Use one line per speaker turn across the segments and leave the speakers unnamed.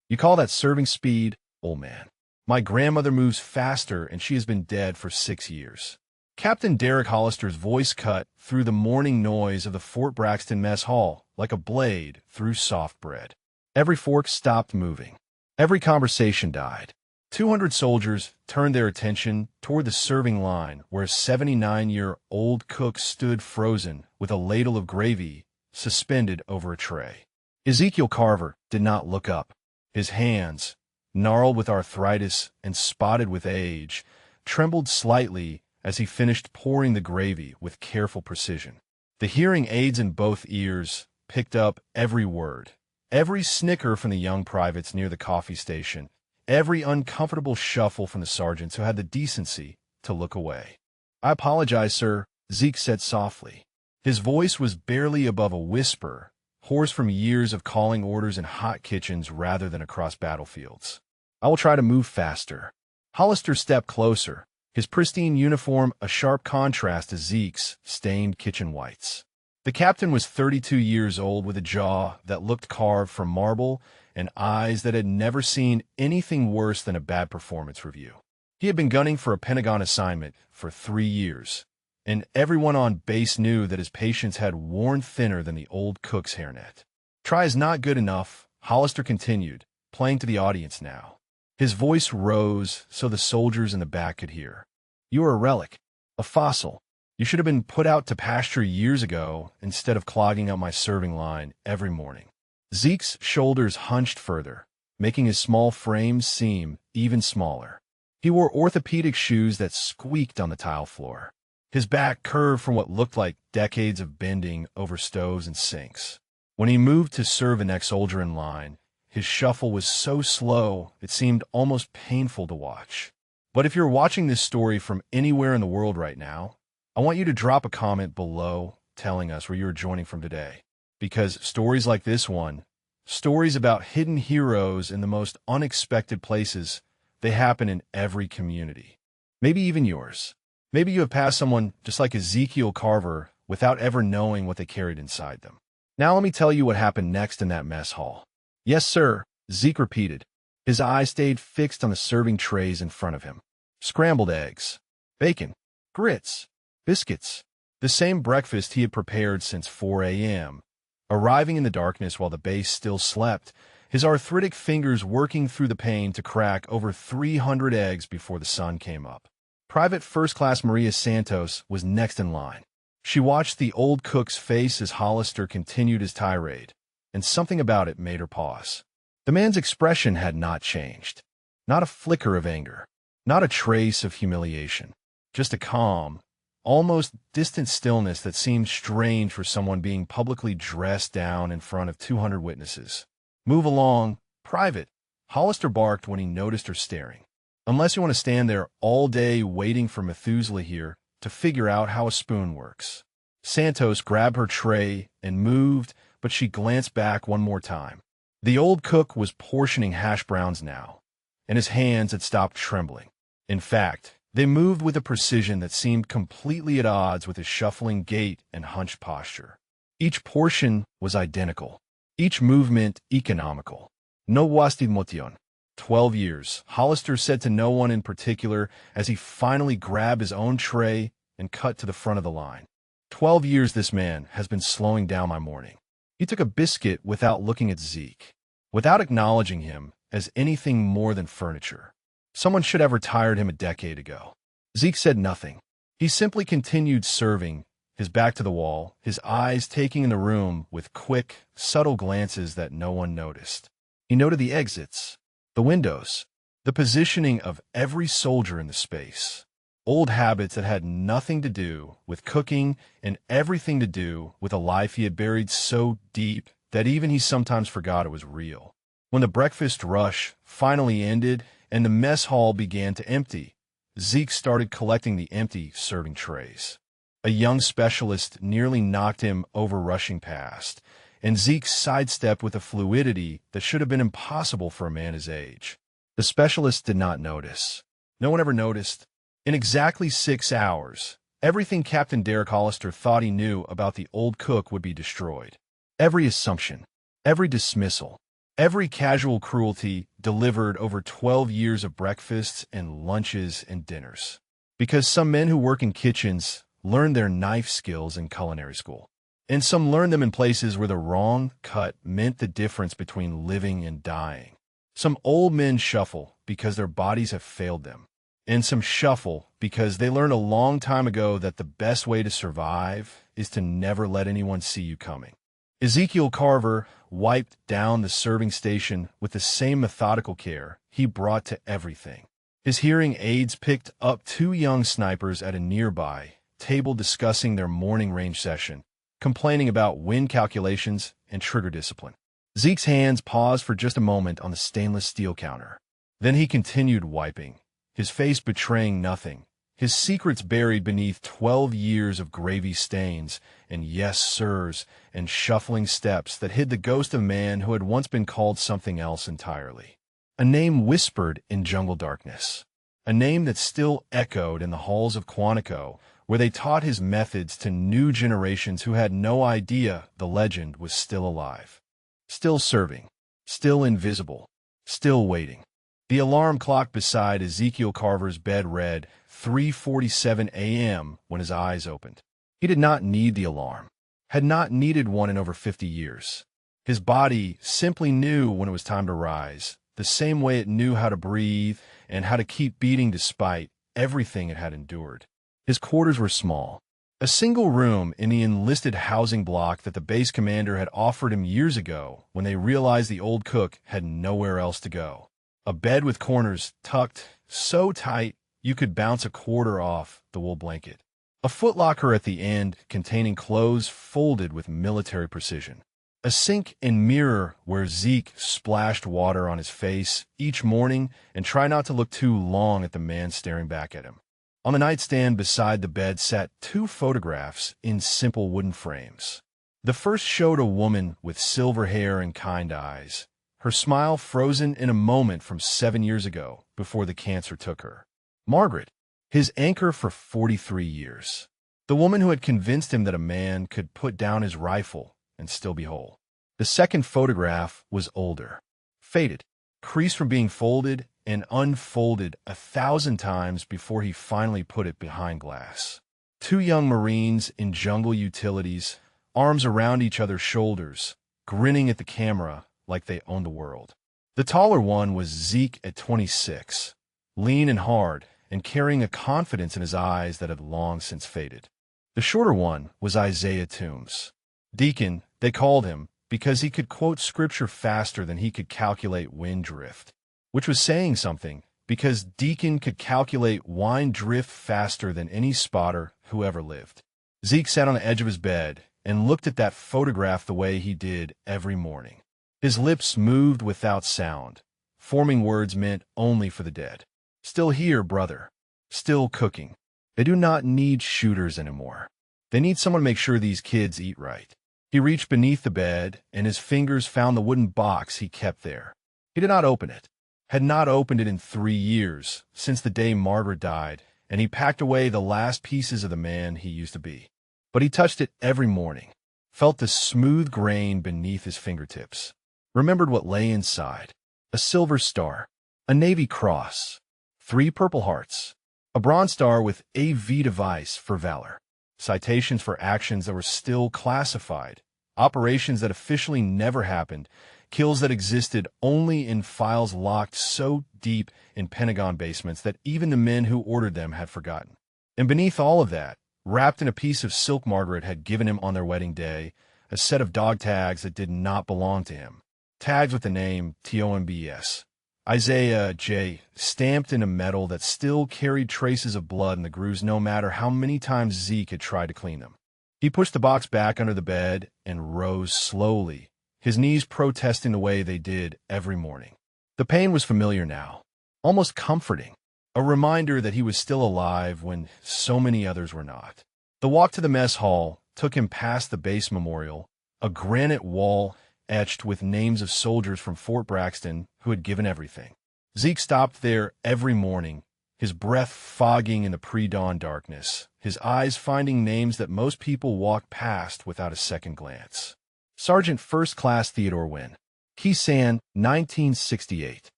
You call that serving speed, old man? My grandmother moves faster, and she has been dead for 6 years. Captain Derek Hollister's voice cut through the morning noise of the Fort Braxton mess hall like a blade through soft bread. Every fork stopped moving. Every conversation died. 200 soldiers turned their attention toward the serving line where a 79-year-old cook stood frozen with a ladle of gravy suspended over a tray. Ezekiel Carver did not look up. His hands, gnarled with arthritis and spotted with age, trembled slightly as he finished pouring the gravy with careful precision. The hearing aids in both ears picked up every word, every snicker from the young privates near the coffee station, every uncomfortable shuffle from the sergeants who had the decency to look away. "I apologize, sir," Zeke said softly. His voice was barely above a whisper, hoarse from years of calling orders in hot kitchens rather than across battlefields. "I will try to move faster." Hollister stepped closer, his pristine uniform a sharp contrast to Zeke's stained kitchen whites. The captain was 32 years old with a jaw that looked carved from marble and eyes that had never seen anything worse than a bad performance review. He had been gunning for a Pentagon assignment for 3 years, and everyone on base knew that his patience had worn thinner than the old cook's hairnet. "Try is not good enough," Hollister continued, playing to the audience now. His voice rose so the soldiers in the back could hear. "You are a relic, a fossil. You should have been put out to pasture years ago instead of clogging up my serving line every morning." Zeke's shoulders hunched further, making his small frame seem even smaller. He wore orthopedic shoes that squeaked on the tile floor. His back curved from what looked like decades of bending over stoves and sinks. When he moved to serve the next soldier in line, his shuffle was so slow it seemed almost painful to watch. But if you're watching this story from anywhere in the world right now, I want you to drop a comment below telling us where you're joining from today. Because stories like this one, stories about hidden heroes in the most unexpected places, they happen in every community. Maybe even yours. Maybe you have passed someone just like Ezekiel Carver without ever knowing what they carried inside them. Now let me tell you what happened next in that mess hall. "Yes, sir," Zeke repeated. His eyes stayed fixed on the serving trays in front of him. Scrambled eggs, bacon, grits, biscuits. The same breakfast he had prepared since 4 a.m., arriving in the darkness while the base still slept, his arthritic fingers working through the pain to crack over 300 eggs before the sun came up. Private First Class Maria Santos was next in line. She watched the old cook's face as Hollister continued his tirade, and something about it made her pause. The man's expression had not changed. Not a flicker of anger, not a trace of humiliation, just a calm, almost distant stillness that seemed strange for someone being publicly dressed down in front of 200 witnesses. "Move along, Private," Hollister barked when he noticed her staring. "Unless you want to stand there all day waiting for Methuselah here to figure out how a spoon works." Santos grabbed her tray and moved, but she glanced back one more time. The old cook was portioning hash browns now, and his hands had stopped trembling. In fact, they moved with a precision that seemed completely at odds with his shuffling gait and hunched posture. Each portion was identical, each movement economical. "No wasted motion." 12 years, Hollister said to no one in particular as he finally grabbed his own tray and cut to the front of the line. 12 years this man has been slowing down my morning. He took a biscuit without looking at Zeke, without acknowledging him as anything more than furniture. Someone should have retired him a decade ago. Zeke said nothing. He simply continued serving, his back to the wall, his eyes taking in the room with quick, subtle glances that no one noticed. He noted the exits, the windows, the positioning of every soldier in the space. Old habits that had nothing to do with cooking and everything to do with a life he had buried so deep that even he sometimes forgot it was real. When the breakfast rush finally ended and the mess hall began to empty, Zeke started collecting the empty serving trays. A young specialist nearly knocked him over rushing past, and Zeke sidestepped with a fluidity that should have been impossible for a man his age. The specialist did not notice. No one ever noticed. In exactly 6 hours, everything Captain Derek Hollister thought he knew about the old cook would be destroyed. Every assumption, every dismissal, Every casual cruelty delivered over 12 years of breakfasts and lunches and dinners. Because some men who work in kitchens learn their knife skills in culinary school, and some learn them in places where the wrong cut meant the difference between living and dying. Some old men shuffle because their bodies have failed them, and some shuffle because they learned a long time ago that the best way to survive is to never let anyone see you coming. Ezekiel Carver wiped down the serving station with the same methodical care he brought to everything. His hearing aides picked up two young snipers at a nearby table discussing their morning range session, complaining about wind calculations and trigger discipline. Zeke's hands paused for just a moment on the stainless steel counter. Then he continued wiping, his face betraying nothing, his secrets buried beneath 12 years of gravy stains and yes sirs and shuffling steps that hid the ghost of a man who had once been called something else entirely. A name whispered in jungle darkness, a name that still echoed in the halls of Quantico, where they taught his methods to new generations who had no idea the legend was still alive. Still serving, still invisible, still waiting. The alarm clock beside Ezekiel Carver's bed read 3:47 a.m. when his eyes opened. He did not need the alarm, had not needed one in over 50 years. His body simply knew when it was time to rise, the same way it knew how to breathe and how to keep beating despite everything it had endured. His quarters were small, a single room in the enlisted housing block that the base commander had offered him years ago when they realized the old cook had nowhere else to go. A bed with corners tucked so tight you could bounce a quarter off the wool blanket. A footlocker at the end containing clothes folded with military precision. A sink and mirror where Zeke splashed water on his face each morning and tried not to look too long at the man staring back at him. On the nightstand beside the bed sat two photographs in simple wooden frames. The first showed a woman with silver hair and kind eyes, her smile frozen in a moment from 7 years ago before the cancer took her. Margaret, his anchor for 43 years. The woman who had convinced him that a man could put down his rifle and still be whole. The second photograph was older, faded, creased from being folded and unfolded 1,000 times before he finally put it behind glass. Two young Marines in jungle utilities, arms around each other's shoulders, grinning at the camera like they owned the world. The taller one was Zeke at 26, lean and hard, and carrying a confidence in his eyes that had long since faded. The shorter one was Isaiah Toombs. Deacon, they called him, because he could quote scripture faster than he could calculate wind drift, which was saying something, because Deacon could calculate wind drift faster than any spotter who ever lived. Zeke sat on the edge of his bed and looked at that photograph the way he did every morning. His lips moved without sound, forming words meant only for the dead. Still here, brother. Still cooking. They do not need shooters anymore. They need someone to make sure these kids eat right. He reached beneath the bed, and his fingers found the wooden box he kept there. He did not open it, had not opened it in 3 years, since the day Margaret died, and he packed away the last pieces of the man he used to be. But he touched it every morning, felt the smooth grain beneath his fingertips, remembered what lay inside: a silver star, a Navy cross, 3 Purple Hearts, a Bronze Star with AV device for valor, citations for actions that were still classified, operations that officially never happened, kills that existed only in files locked so deep in Pentagon basements that even the men who ordered them had forgotten. And beneath all of that, wrapped in a piece of silk Margaret had given him on their wedding day, a set of dog tags that did not belong to him, tags with the name TOMBS. Isaiah J. stamped in a metal that still carried traces of blood in the grooves no matter how many times Zeke had tried to clean them. He pushed the box back under the bed and rose slowly, his knees protesting the way they did every morning. The pain was familiar now, almost comforting, a reminder that he was still alive when so many others were not. The walk to the mess hall took him past the base memorial, a granite wall etched with names of soldiers from Fort Braxton who had given everything. Zeke stopped there every morning, his breath fogging in the pre-dawn darkness, his eyes finding names that most people walked past without a second glance. Sergeant First Class Theodore Wynn, Kisan, 1968.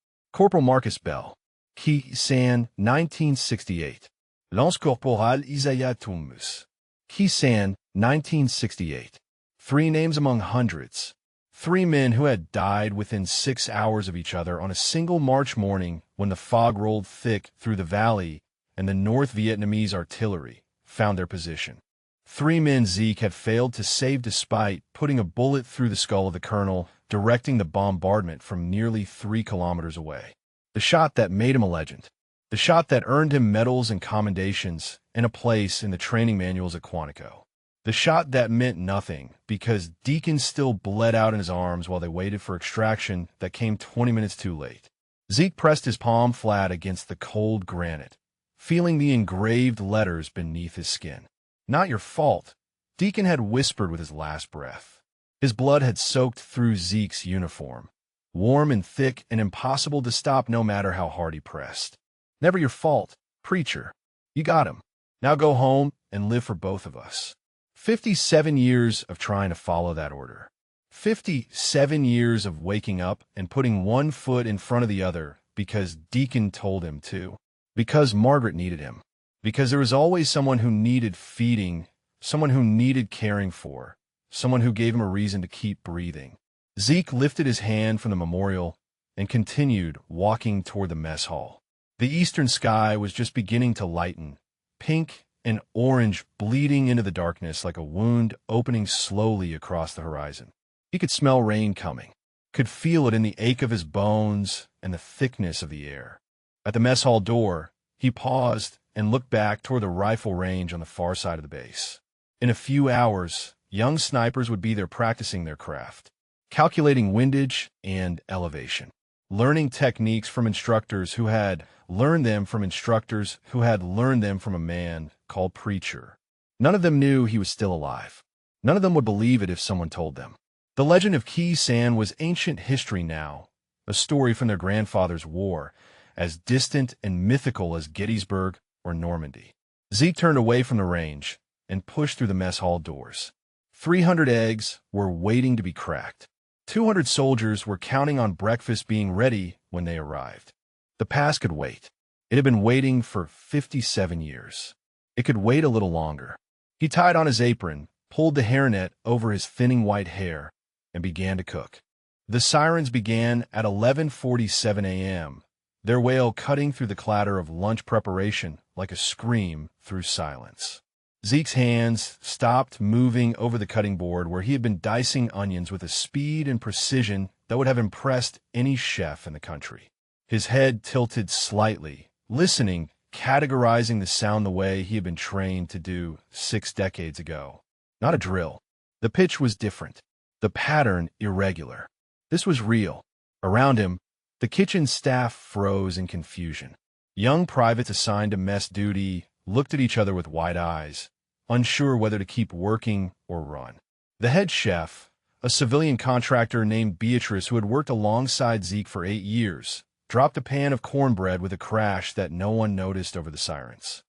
Corporal Marcus Bell. Kisan, 1968. Lance Corporal Isaiah Tumus. Kisan, 1968. Three names among hundreds. Three men who had died within 6 hours of each other on a single March morning when the fog rolled thick through the valley and the North Vietnamese artillery found their position. Three men Zeke had failed to save despite putting a bullet through the skull of the colonel, directing the bombardment from nearly 3 kilometers away. The shot that made him a legend. The shot that earned him medals and commendations and a place in the training manuals at Quantico. The shot that meant nothing because Deacon still bled out in his arms while they waited for extraction that came 20 minutes too late. Zeke pressed his palm flat against the cold granite, feeling the engraved letters beneath his skin. Not your fault, Deacon had whispered with his last breath. His blood had soaked through Zeke's uniform, warm and thick and impossible to stop no matter how hard he pressed. Never your fault, preacher. You got him. Now go home and live for both of us. 57 years of trying to follow that order. 57 years of waking up and putting one foot in front of the other because Deacon told him to. Because Margaret needed him. Because there was always someone who needed feeding, someone who needed caring for, someone who gave him a reason to keep breathing. Zeke lifted his hand from the memorial and continued walking toward the mess hall. The eastern sky was just beginning to lighten, pink and orange bleeding into the darkness like a wound opening slowly across the horizon. He could smell rain coming, could feel it in the ache of his bones and the thickness of the air. At the mess hall door, he paused and looked back toward the rifle range on the far side of the base. In a few hours, young snipers would be there practicing their craft, calculating windage and elevation, learning techniques from instructors who had learned them from instructors who had learned them from a man called Preacher. None of them knew he was still alive. None of them would believe it if someone told them. The legend of Khe Sanh was ancient history now, a story from their grandfather's war, as distant and mythical as Gettysburg or Normandy. Zeke turned away from the range and pushed through the mess hall doors. 300 eggs were waiting to be cracked. 200 soldiers were counting on breakfast being ready when they arrived. The past could wait. It had been waiting for 57 years. It could wait a little longer. He tied on his apron, pulled the hairnet over his thinning white hair, and began to cook. The sirens began at 11:47 a.m., their wail cutting through the clatter of lunch preparation like a scream through silence. Zeke's hands stopped moving over the cutting board where he had been dicing onions with a speed and precision that would have impressed any chef in the country. His head tilted slightly, listening, categorizing the sound the way he had been trained to do 6 decades ago. Not a drill. The pitch was different. The pattern irregular. This was real. Around him, the kitchen staff froze in confusion. Young privates assigned to mess duty looked at each other with wide eyes, unsure whether to keep working or run. The head chef, a civilian contractor named Beatrice who had worked alongside Zeke for 8 years, dropped a pan of cornbread with a crash that no one noticed over the sirens.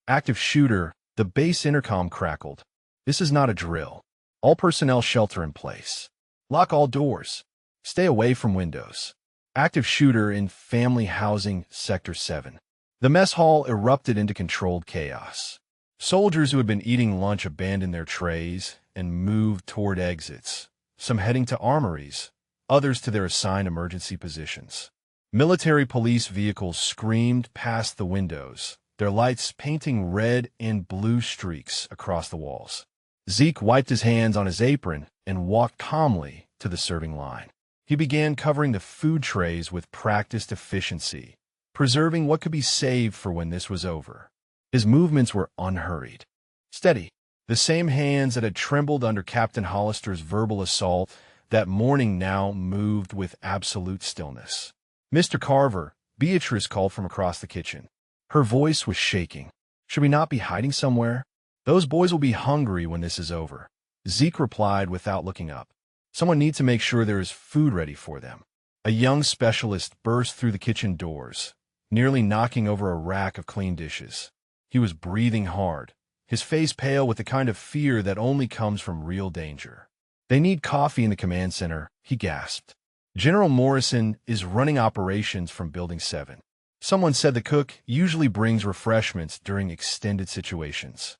Active shooter, the base intercom crackled. This is not a drill. All personnel shelter in place. Lock all doors. Stay away from windows. Active shooter in family housing Sector 7. The mess hall erupted into controlled chaos. Soldiers who had been eating lunch abandoned their trays and moved toward exits, some heading to armories, others to their assigned emergency positions. Military police vehicles screamed past the windows, their lights painting red and blue streaks across the walls. Zeke wiped his hands on his apron and walked calmly to the serving line. He began covering the food trays with practiced efficiency, preserving what could be saved for when this was over. His movements were unhurried. Steady. The same hands that had trembled under Captain Hollister's verbal assault that morning now moved with absolute stillness. "Mr. Carver," Beatrice called from across the kitchen. Her voice was shaking. "Should we not be hiding somewhere? Those boys will be hungry when this is over." Zeke replied without looking up. "Someone needs to make sure there is food ready for them." A young specialist burst through the kitchen doors, nearly knocking over a rack of clean dishes. He was breathing hard, his face pale with the kind of fear that only comes from real danger. "They need coffee in the command center," he gasped. General Morrison is running operations from Building 7. Someone said the cook usually brings refreshments during extended situations.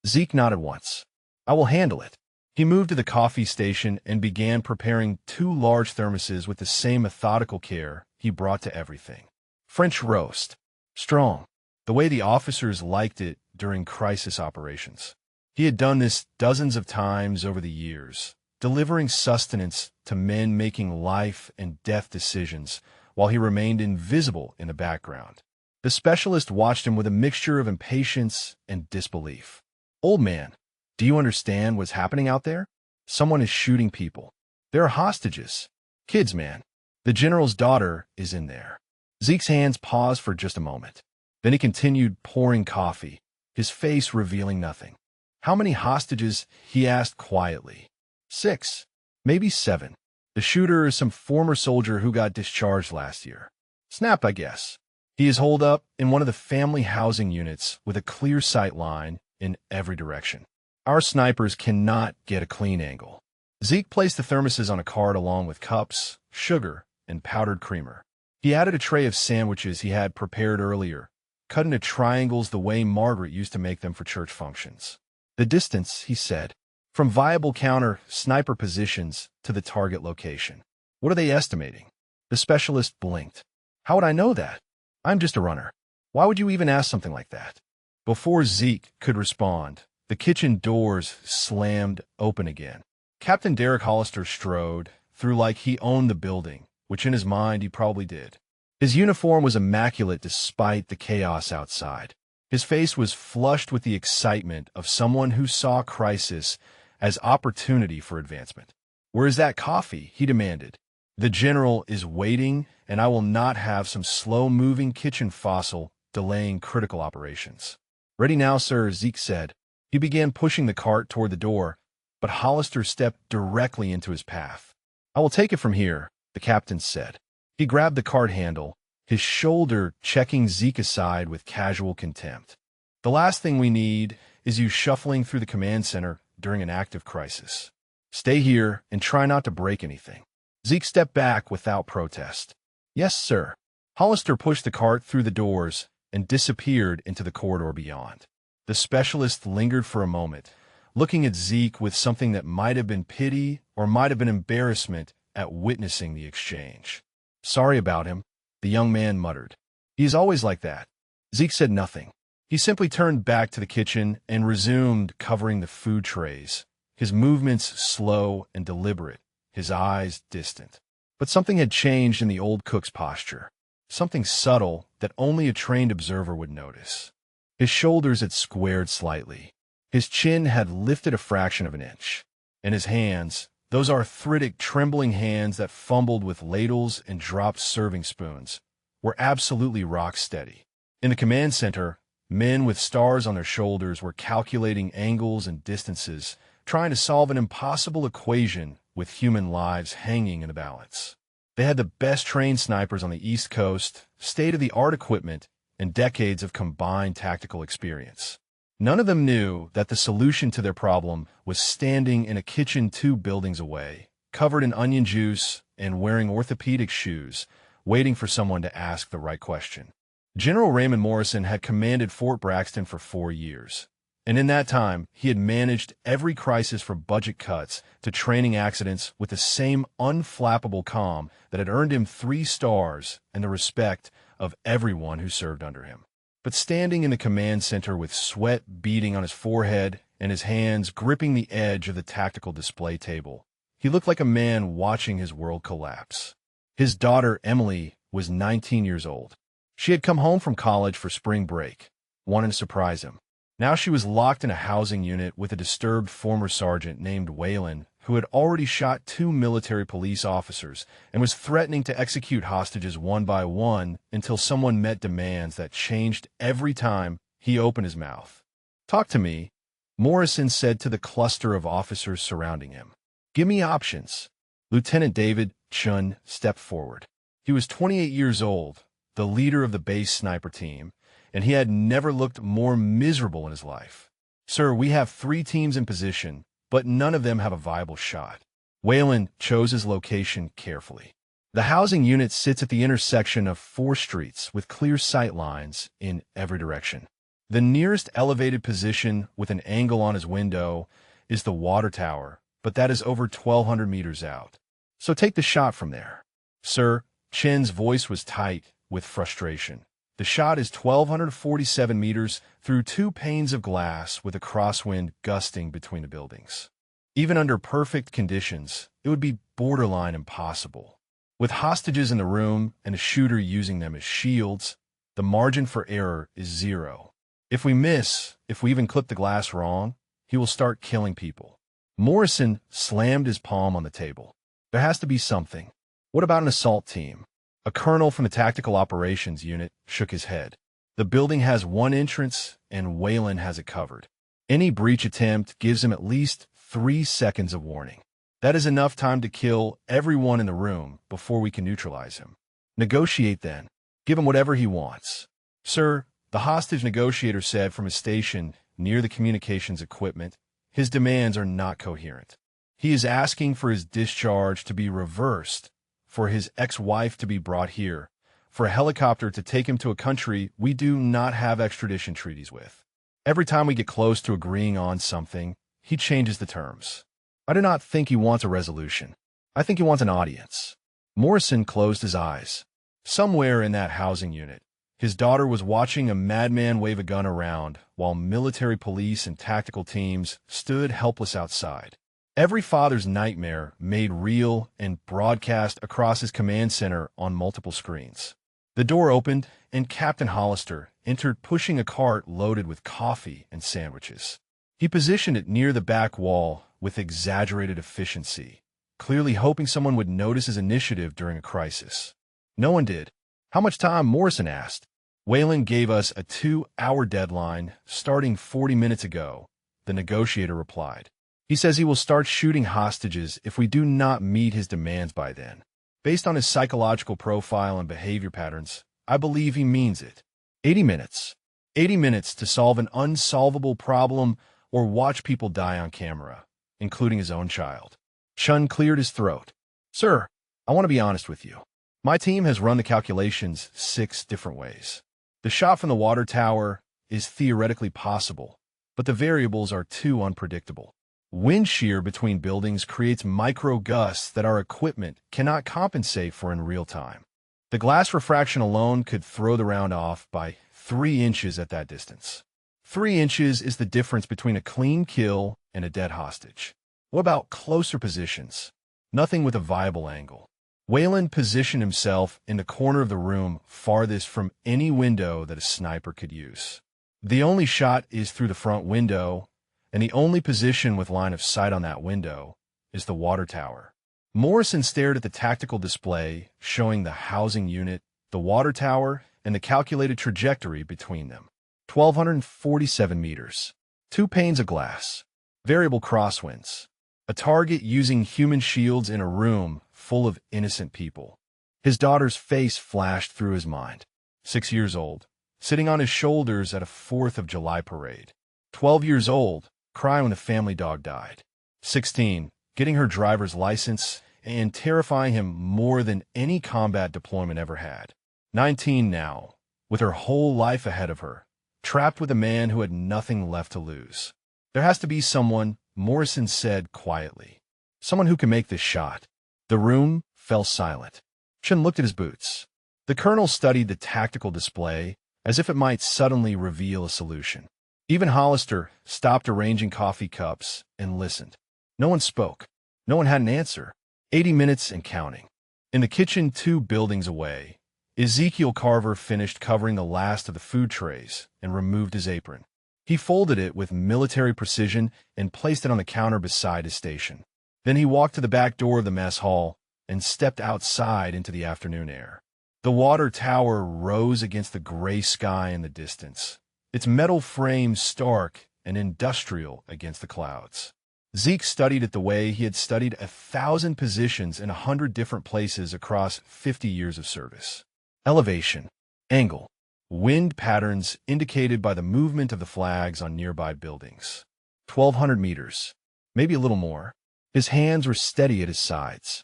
Zeke nodded once. I will handle it. He moved to the coffee station and began preparing 2 large thermoses with the same methodical care he brought to everything. French roast. Strong. The way the officers liked it during crisis operations. He had done this dozens of times over the years, delivering sustenance to men making life and death decisions while he remained invisible in the background. The specialist watched him with a mixture of impatience and disbelief. Old man, do you understand what's happening out there? Someone is shooting people. There are hostages. Kids, man. The general's daughter is in there. Zeke's hands paused for just a moment. Then he continued pouring coffee, his face revealing nothing. How many hostages? He asked quietly. 6. Maybe 7. The shooter is some former soldier who got discharged last year. Snapped, I guess. He is holed up in one of the family housing units with a clear sight line in every direction. Our snipers cannot get a clean angle. Zeke placed the thermoses on a cart along with cups, sugar, and powdered creamer. He added a tray of sandwiches he had prepared earlier, cut into triangles the way Margaret used to make them for church functions. The distance, he said, from viable counter sniper positions to the target location. What are they estimating? The specialist blinked. How would I know that? I'm just a runner. Why would you even ask something like that? Before Zeke could respond, the kitchen doors slammed open again. Captain Derek Hollister strode through like he owned the building, which in his mind he probably did. His uniform was immaculate despite the chaos outside. His face was flushed with the excitement of someone who saw crisis as opportunity for advancement. Where is that coffee? He demanded. The general is waiting, and I will not have some slow-moving kitchen fossil delaying critical operations. Ready now, sir, Zeke said. He began pushing the cart toward the door, but Hollister stepped directly into his path. I will take it from here, the captain said. He grabbed the cart handle, his shoulder checking Zeke aside with casual contempt. The last thing we need is you shuffling through the command center during an active crisis. Stay here and try not to break anything. Zeke stepped back without protest. Yes, sir. Hollister pushed the cart through the doors and disappeared into the corridor beyond. The specialist lingered for a moment, looking at Zeke with something that might have been pity or might have been embarrassment at witnessing the exchange. Sorry about him, the young man muttered. He's always like that. Zeke said nothing. He simply turned back to the kitchen and resumed covering the food trays, his movements slow and deliberate, his eyes distant. But something had changed in the old cook's posture, something subtle that only a trained observer would notice. His shoulders had squared slightly. His chin had lifted a fraction of an inch. And his hands, those arthritic, trembling hands that fumbled with ladles and dropped serving spoons, were absolutely rock steady. In the command center, men with stars on their shoulders were calculating angles and distances, trying to solve an impossible equation with human lives hanging in the balance. They had the best trained snipers on the East Coast, state-of-the-art equipment, and decades of combined tactical experience. None of them knew that the solution to their problem was standing in a kitchen 2 buildings away, covered in onion juice and wearing orthopedic shoes, waiting for someone to ask the right question. General Raymond Morrison had commanded Fort Braxton for 4 years, and in that time, he had managed every crisis from budget cuts to training accidents with the same unflappable calm that had earned him 3 stars and the respect of everyone who served under him. But standing in the command center with sweat beading on his forehead and his hands gripping the edge of the tactical display table, he looked like a man watching his world collapse. His daughter, Emily, was 19 years old. She had come home from college for spring break, wanting to surprise him. Now she was locked in a housing unit with a disturbed former sergeant named Whalen, who had already shot 2 military police officers and was threatening to execute hostages one by one until someone met demands that changed every time he opened his mouth. Talk to me, Morrison said to the cluster of officers surrounding him. Give me options. Lieutenant David Chun stepped forward. He was 28 years old, the leader of the base sniper team, and he had never looked more miserable in his life. Sir, we have 3 teams in position, but none of them have a viable shot. Whalen chose his location carefully. The housing unit sits at the intersection of 4 streets with clear sight lines in every direction. The nearest elevated position with an angle on his window is the water tower, but that is over 1,200 meters out. So take the shot from there. Sir, Chen's voice was tight with frustration. The shot is 1,247 meters through 2 panes of glass with a crosswind gusting between the buildings. Even under perfect conditions, it would be borderline impossible. With hostages in the room and a shooter using them as shields, the margin for error is 0. If we miss, if we even clip the glass wrong, he will start killing people. Morrison slammed his palm on the table. There has to be something. What about an assault team? A colonel from the Tactical Operations Unit shook his head. The building has 1 entrance, and Weyland has it covered. Any breach attempt gives him at least 3 seconds of warning. That is enough time to kill everyone in the room before we can neutralize him. Negotiate then. Give him whatever he wants. Sir, the hostage negotiator said from his station near the communications equipment, his demands are not coherent. He is asking for his discharge to be reversed, for his ex-wife to be brought here, for a helicopter to take him to a country we do not have extradition treaties with. Every time we get close to agreeing on something, he changes the terms. I do not think he wants a resolution. I think he wants an audience. Morrison closed his eyes. Somewhere in that housing unit, his daughter was watching a madman wave a gun around while military police and tactical teams stood helpless outside. Every father's nightmare made real and broadcast across his command center on multiple screens. The door opened, and Captain Hollister entered pushing a cart loaded with coffee and sandwiches. He positioned it near the back wall with exaggerated efficiency, clearly hoping someone would notice his initiative during a crisis. No one did. How much time? Morrison asked. Weyland gave us a 2-hour deadline starting 40 minutes ago, the negotiator replied. He says he will start shooting hostages if we do not meet his demands by then. Based on his psychological profile and behavior patterns, I believe he means it. 80 minutes. 80 minutes to solve an unsolvable problem or watch people die on camera, including his own child. Chun cleared his throat. Sir, I want to be honest with you. My team has run the calculations 6 different ways. The shot from the water tower is theoretically possible, but the variables are too unpredictable. Wind shear between buildings creates micro gusts that our equipment cannot compensate for in real time. The glass refraction alone could throw the round off by 3 inches at that distance. 3 inches is the difference between a clean kill and a dead hostage. What about closer positions? Nothing with a viable angle. Weyland positioned himself in the corner of the room farthest from any window that a sniper could use. The only shot is through the front window, and the only position with line of sight on that window is the water tower. Morrison stared at the tactical display showing the housing unit, the water tower, and the calculated trajectory between them. 1,247 meters. 2 panes of glass. Variable crosswinds. A target using human shields in a room full of innocent people. His daughter's face flashed through his mind. 6 years old, sitting on his shoulders at a 4th of July parade. 12 years old, crying when the family dog died. 16, getting her driver's license and terrifying him more than any combat deployment ever had. 19 now, with her whole life ahead of her, trapped with a man who had nothing left to lose. There has to be someone, Morrison said quietly. Someone who can make this shot. The room fell silent. Chun looked at his boots. The colonel studied the tactical display as if it might suddenly reveal a solution. Even Hollister stopped arranging coffee cups and listened. No one spoke. No one had an answer. 80 minutes and counting. In the kitchen 2 buildings away, Ezekiel Carver finished covering the last of the food trays and removed his apron. He folded it with military precision and placed it on the counter beside his station. Then he walked to the back door of the mess hall and stepped outside into the afternoon air. The water tower rose against the gray sky in the distance, its metal frame stark and industrial against the clouds. Zeke studied it the way he had studied 1,000 positions in 100 different places across 50 years of service. Elevation, angle, wind patterns indicated by the movement of the flags on nearby buildings. 1,200 meters, maybe a little more. His hands were steady at his sides.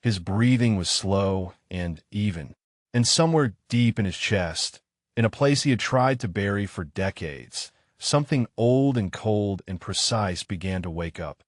His breathing was slow and even, and somewhere deep in his chest, in a place he had tried to bury for decades, something old and cold and precise began to wake up.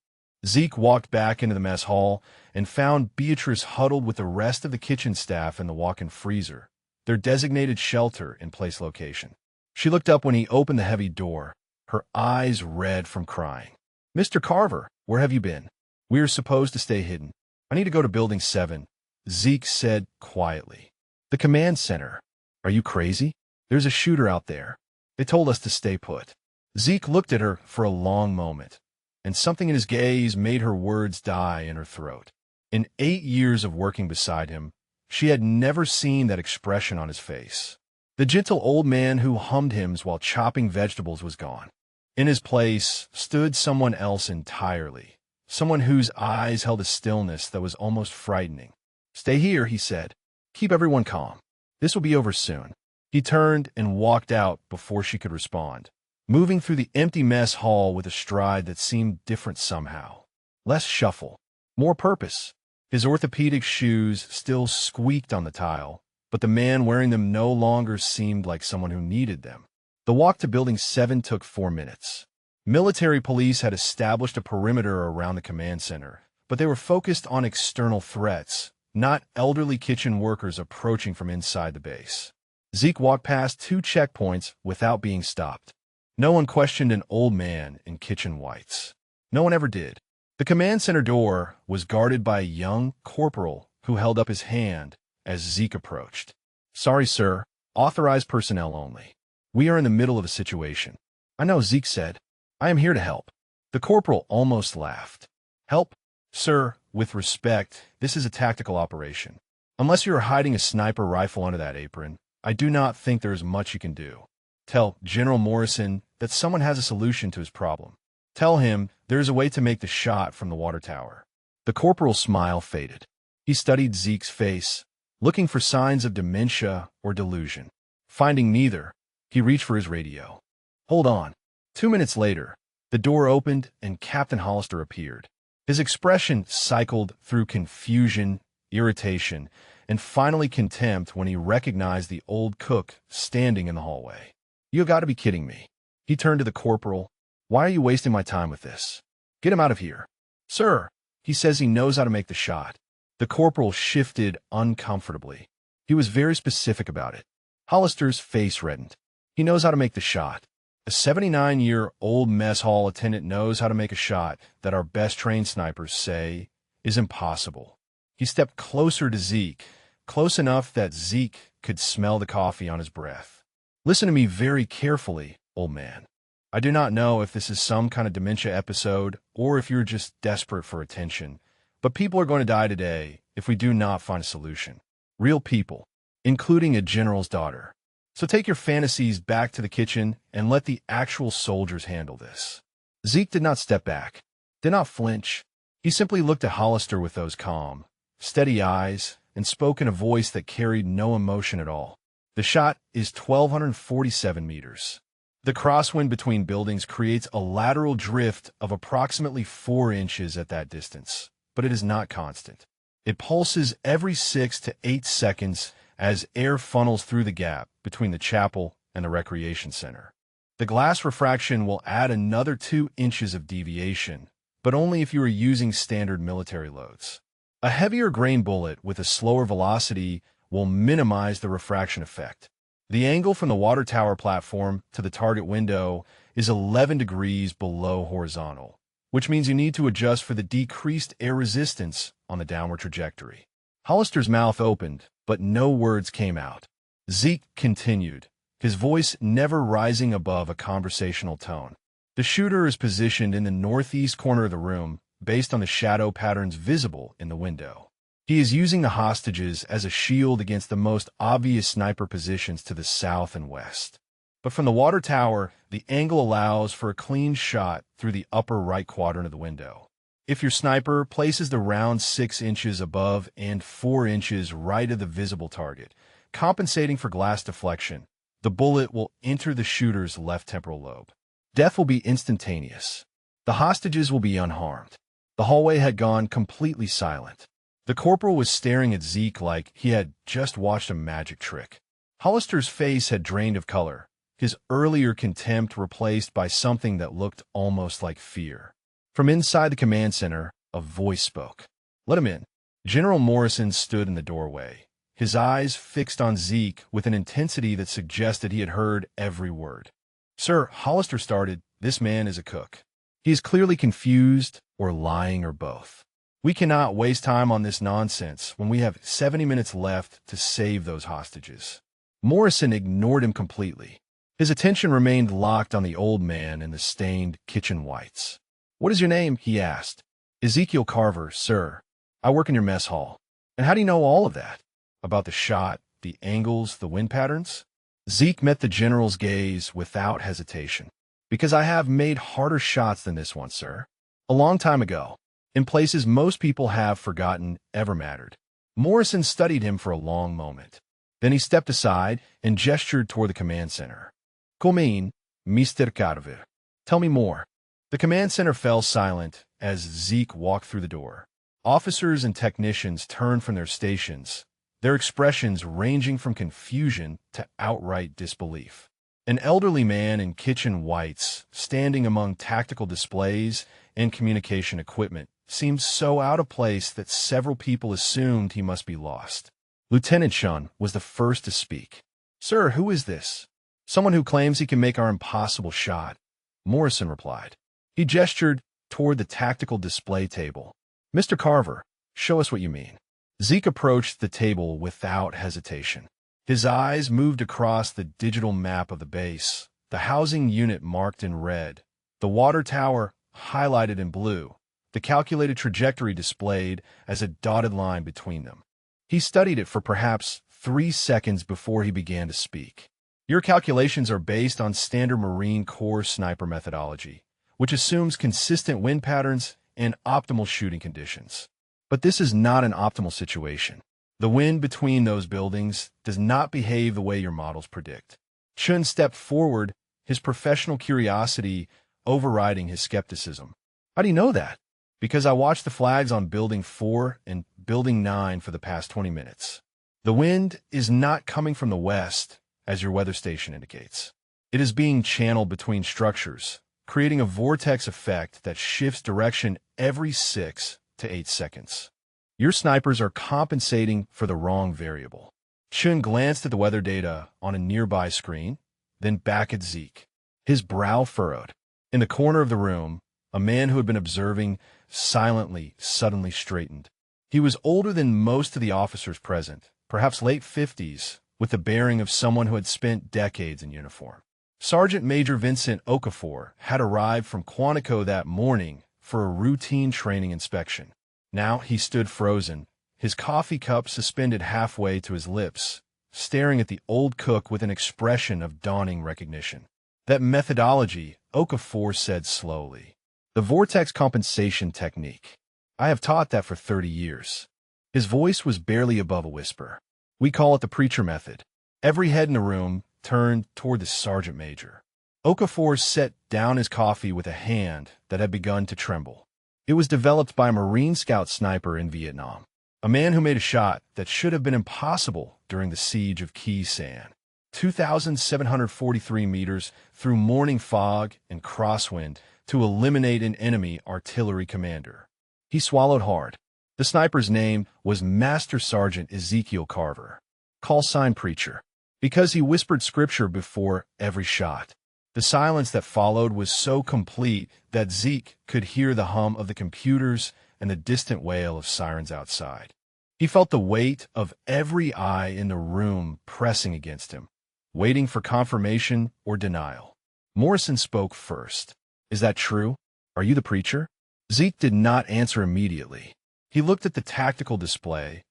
Zeke walked back into the mess hall and found Beatrice huddled with the rest of the kitchen staff in the walk-in freezer, their designated shelter in place location. She looked up when he opened the heavy door, her eyes red from crying. "Mr. Carver, where have you been? We are supposed to stay hidden. I need to go to Building 7, Zeke said quietly. "The command center. Are you crazy? There's a shooter out there. They told us to stay put." Zeke looked at her for a long moment, and something in his gaze made her words die in her throat. In 8 years of working beside him, she had never seen that expression on his face. The gentle old man who hummed hymns while chopping vegetables was gone. In his place stood someone else entirely, someone whose eyes held a stillness that was almost frightening. "Stay here," he said. "Keep everyone calm. This will be over soon." He turned and walked out before she could respond, moving through the empty mess hall with a stride that seemed different somehow. Less shuffle, more purpose. His orthopedic shoes still squeaked on the tile, but the man wearing them no longer seemed like someone who needed them. The walk to Building 7 took 4 minutes. Military police had established a perimeter around the command center, but they were focused on external threats, not elderly kitchen workers approaching from inside the base. Zeke walked past 2 checkpoints without being stopped. No one questioned an old man in kitchen whites. No one ever did. The command center door was guarded by a young corporal who held up his hand as Zeke approached. "Sorry, sir. Authorized personnel only. We are in the middle of a situation." "I know," Zeke said. "I am here to help." The corporal almost laughed. "Help? Sir, with respect, this is a tactical operation. Unless you are hiding a sniper rifle under that apron, I do not think there is much you can do. Tell General Morrison that someone has a solution to his problem. Tell him there is a way to make the shot from the water tower." The corporal's smile faded. He studied Zeke's face, looking for signs of dementia or delusion. Finding neither, he reached for his radio. "Hold on." 2 minutes later, the door opened and Captain Hollister appeared. His expression cycled through confusion, irritation, and finally contempt when he recognized the old cook standing in the hallway. "You have got to be kidding me." He turned to the corporal. "Why are you wasting my time with this? Get him out of here." "Sir, he says he knows how to make the shot." The corporal shifted uncomfortably. He was very specific about it. Hollister's face reddened. "He knows how to make the shot. A 79-year-old mess hall attendant knows how to make a shot that our best-trained snipers say is impossible." He stepped closer to Zeke, close enough that Zeke could smell the coffee on his breath. "Listen to me very carefully, old man. I do not know if this is some kind of dementia episode or if you're just desperate for attention, but people are going to die today if we do not find a solution. Real people, including a general's daughter. So take your fantasies back to the kitchen and let the actual soldiers handle this." Zeke did not step back, did not flinch. He simply looked at Hollister with those calm, steady eyes and spoke in a voice that carried no emotion at all. "The shot is 1,247 meters. The crosswind between buildings creates a lateral drift of approximately 4 inches at that distance, but it is not constant. It pulses every 6 to 8 seconds as air funnels through the gap between the chapel and the recreation center. The glass refraction will add another 2 inches of deviation, but only if you are using standard military loads. A heavier grain bullet with a slower velocity will minimize the refraction effect. The angle from the water tower platform to the target window is 11 degrees below horizontal, which means you need to adjust for the decreased air resistance on the downward trajectory." Hollister's mouth opened, but no words came out. Zeke continued, his voice never rising above a conversational tone. "The shooter is positioned in the northeast corner of the room based on the shadow patterns visible in the window. He is using the hostages as a shield against the most obvious sniper positions to the south and west. But from the water tower, the angle allows for a clean shot through the upper right quadrant of the window. If your sniper places the round 6 inches above and 4 inches right of the visible target, compensating for glass deflection, the bullet will enter the shooter's left temporal lobe. Death will be instantaneous. The hostages will be unharmed. The hallway had gone completely silent. The corporal was staring at Zeke like he had just watched a magic trick. Hollister's face had drained of color, his earlier contempt replaced by something that looked almost like fear. From inside the command center, a voice spoke. "Let him in." General Morrison stood in the doorway, his eyes fixed on Zeke with an intensity that suggested he had heard every word. "Sir," Hollister started, "this man is a cook. He is clearly confused or lying or both. We cannot waste time on this nonsense when we have 70 minutes left to save those hostages." Morrison ignored him completely. His attention remained locked on the old man and the stained kitchen whites. "What is your name?" he asked. "Ezekiel Carver, sir. I work in your mess hall." "And how do you know all of that? About the shot, the angles, the wind patterns?" Zeke met the general's gaze without hesitation. "Because I have made harder shots than this one, sir. A long time ago, in places most people have forgotten ever mattered." Morrison studied him for a long moment. Then he stepped aside and gestured toward the command center. "Come in, Mr. Carver. Tell me more." The command center fell silent as Zeke walked through the door. Officers and technicians turned from their stations, their expressions ranging from confusion to outright disbelief. An elderly man in kitchen whites, standing among tactical displays and communication equipment, seemed so out of place that several people assumed he must be lost. Lieutenant Shun was the first to speak. "Sir, who is this?" "Someone who claims he can make our impossible shot," Morrison replied. He gestured toward the tactical display table. "Mr. Carver, show us what you mean." Zeke approached the table without hesitation. His eyes moved across the digital map of the base, the housing unit marked in red, the water tower highlighted in blue, the calculated trajectory displayed as a dotted line between them. He studied it for perhaps 3 seconds before he began to speak. "Your calculations are based on standard Marine Corps sniper methodology, which assumes consistent wind patterns and optimal shooting conditions. But this is not an optimal situation. The wind between those buildings does not behave the way your models predict." Chun stepped forward, his professional curiosity overriding his skepticism. "How do you know that?" "Because I watched the flags on Building 4 and Building 9 for the past 20 minutes. The wind is not coming from the west, as your weather station indicates. It is being channeled between structures, creating a vortex effect that shifts direction every 6 to 8 seconds. Your snipers are compensating for the wrong variable." Chun glanced at the weather data on a nearby screen, then back at Zeke. His brow furrowed. In the corner of the room, a man who had been observing silently suddenly straightened. He was older than most of the officers present, perhaps late 50s, with the bearing of someone who had spent decades in uniform. Sergeant Major Vincent Okafor had arrived from Quantico that morning for a routine training inspection. Now he stood frozen, his coffee cup suspended halfway to his lips, staring at the old cook with an expression of dawning recognition. "That methodology," Okafor said slowly. "The vortex compensation technique. I have taught that for 30 years. His voice was barely above a whisper. "We call it the preacher method." Every head in the room turned toward the sergeant major. Okafor set down his coffee with a hand that had begun to tremble. "It was developed by a Marine Scout sniper in Vietnam, a man who made a shot that should have been impossible during the siege of Khe Sanh. 2,743 meters through morning fog and crosswind to eliminate an enemy artillery commander." He swallowed hard. The sniper's name was Master Sergeant Ezekiel Carver, call sign Preacher, because he whispered scripture before every shot. The silence that followed was so complete that Zeke could hear the hum of the computers and the distant wail of sirens outside. He felt the weight of every eye in the room pressing against him, waiting for confirmation or denial. Morrison spoke first. "Is that true? Are you the preacher?" Zeke did not answer immediately. He looked at the tactical display,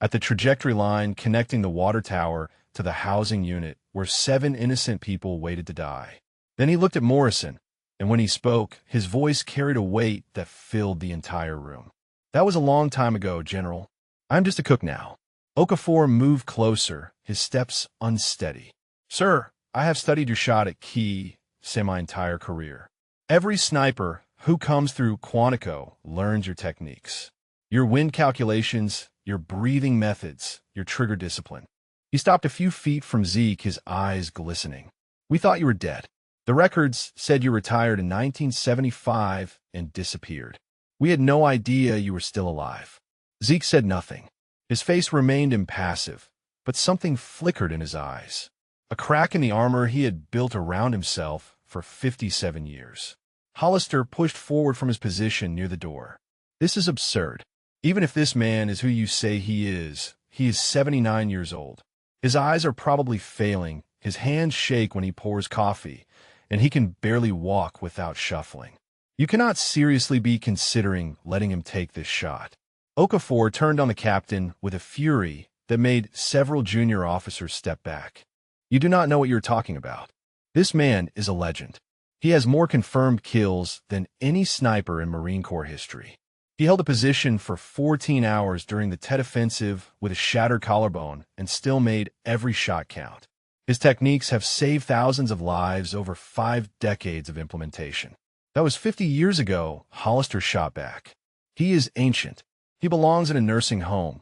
at the trajectory line connecting the water tower to the housing unit where 7 innocent people waited to die. Then he looked at Morrison, and when he spoke, his voice carried a weight that filled the entire room. "That was a long time ago, General. I'm just a cook now." Okafor moved closer, his steps unsteady. "Sir, I have studied your shot at Khe Sanh my entire career. Every sniper who comes through Quantico learns your techniques. Your wind calculations, your breathing methods, your trigger discipline. He stopped a few feet from Zeke, his eyes glistening. We thought you were dead. The records said you retired in 1975 and disappeared. We had no idea you were still alive. Zeke said nothing. His face remained impassive, but something flickered in his eyes. A crack in the armor he had built around himself for 57 years. Hollister pushed forward from his position near the door. This is absurd. Even if this man is who you say he is 79 years old. His eyes are probably failing, his hands shake when he pours coffee, and he can barely walk without shuffling. You cannot seriously be considering letting him take this shot. Okafor turned on the captain with a fury that made several junior officers step back. You do not know what you're talking about. This man is a legend. He has more confirmed kills than any sniper in Marine Corps history. He held a position for 14 hours during the Tet Offensive with a shattered collarbone and still made every shot count. His techniques have saved thousands of lives over 5 decades of implementation. That was 50 years ago, Hollister shot back. He is ancient. He belongs in a nursing home,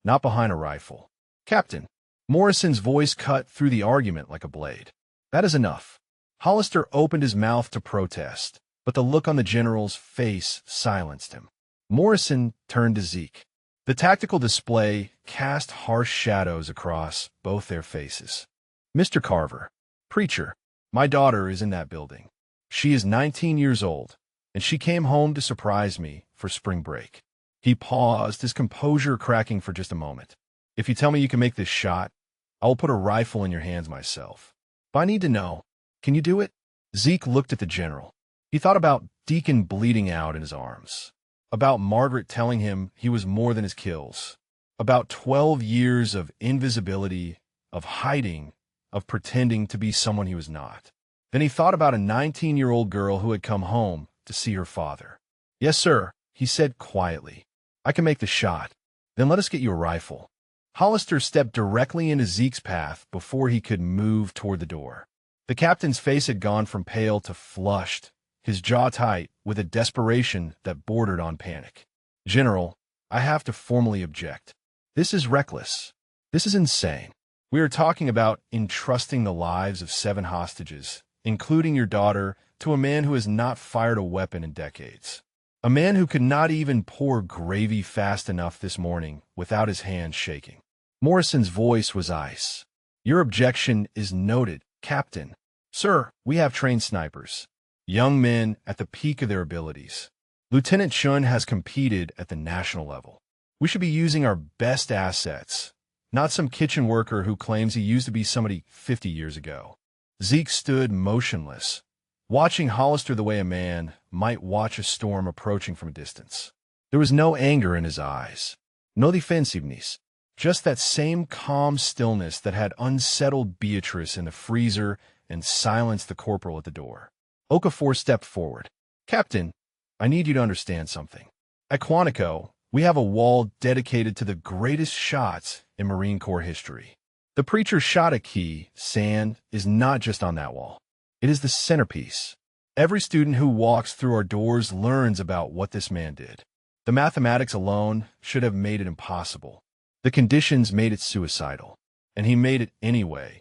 not behind a rifle. Captain, Morrison's voice cut through the argument like a blade. That is enough. Hollister opened his mouth to protest, but the look on the general's face silenced him. Morrison turned to Zeke. The tactical display cast harsh shadows across both their faces. Mr. Carver, preacher, my daughter is in that building. She is 19 years old, and she came home to surprise me for spring break. He paused, his composure cracking for just a moment. If you tell me you can make this shot, I will put a rifle in your hands myself. But I need to know, can you do it? Zeke looked at the general. He thought about Deacon bleeding out in his arms, about Margaret telling him he was more than his kills, about 12 years of invisibility, of hiding, of pretending to be someone he was not. Then he thought about a 19-year-old girl who had come home to see her father. Yes, sir, he said quietly. I can make the shot. Then let us get you a rifle. Hollister stepped directly into Zeke's path before he could move toward the door. The captain's face had gone from pale to flushed, his jaw tight with a desperation that bordered on panic. General, I have to formally object. This is reckless. This is insane. We are talking about entrusting the lives of 7 hostages, including your daughter, to a man who has not fired a weapon in decades. A man who could not even pour gravy fast enough this morning without his hands shaking. Morrison's voice was ice. Your objection is noted, Captain. Sir, we have trained snipers. Young men at the peak of their abilities. Lieutenant Chun has competed at the national level. We should be using our best assets, not some kitchen worker who claims he used to be somebody 50 years ago. Zeke stood motionless, watching Hollister the way a man might watch a storm approaching from a distance. There was no anger in his eyes, no defensiveness, just that same calm stillness that had unsettled Beatrice in the freezer and silenced the corporal at the door. Okafor stepped forward. Captain, I need you to understand something. At Quantico, we have a wall dedicated to the greatest shots in Marine Corps history. The preacher shot a key, sand, is not just on that wall. It is the centerpiece. Every student who walks through our doors learns about what this man did. The mathematics alone should have made it impossible. The conditions made it suicidal. And he made it anyway,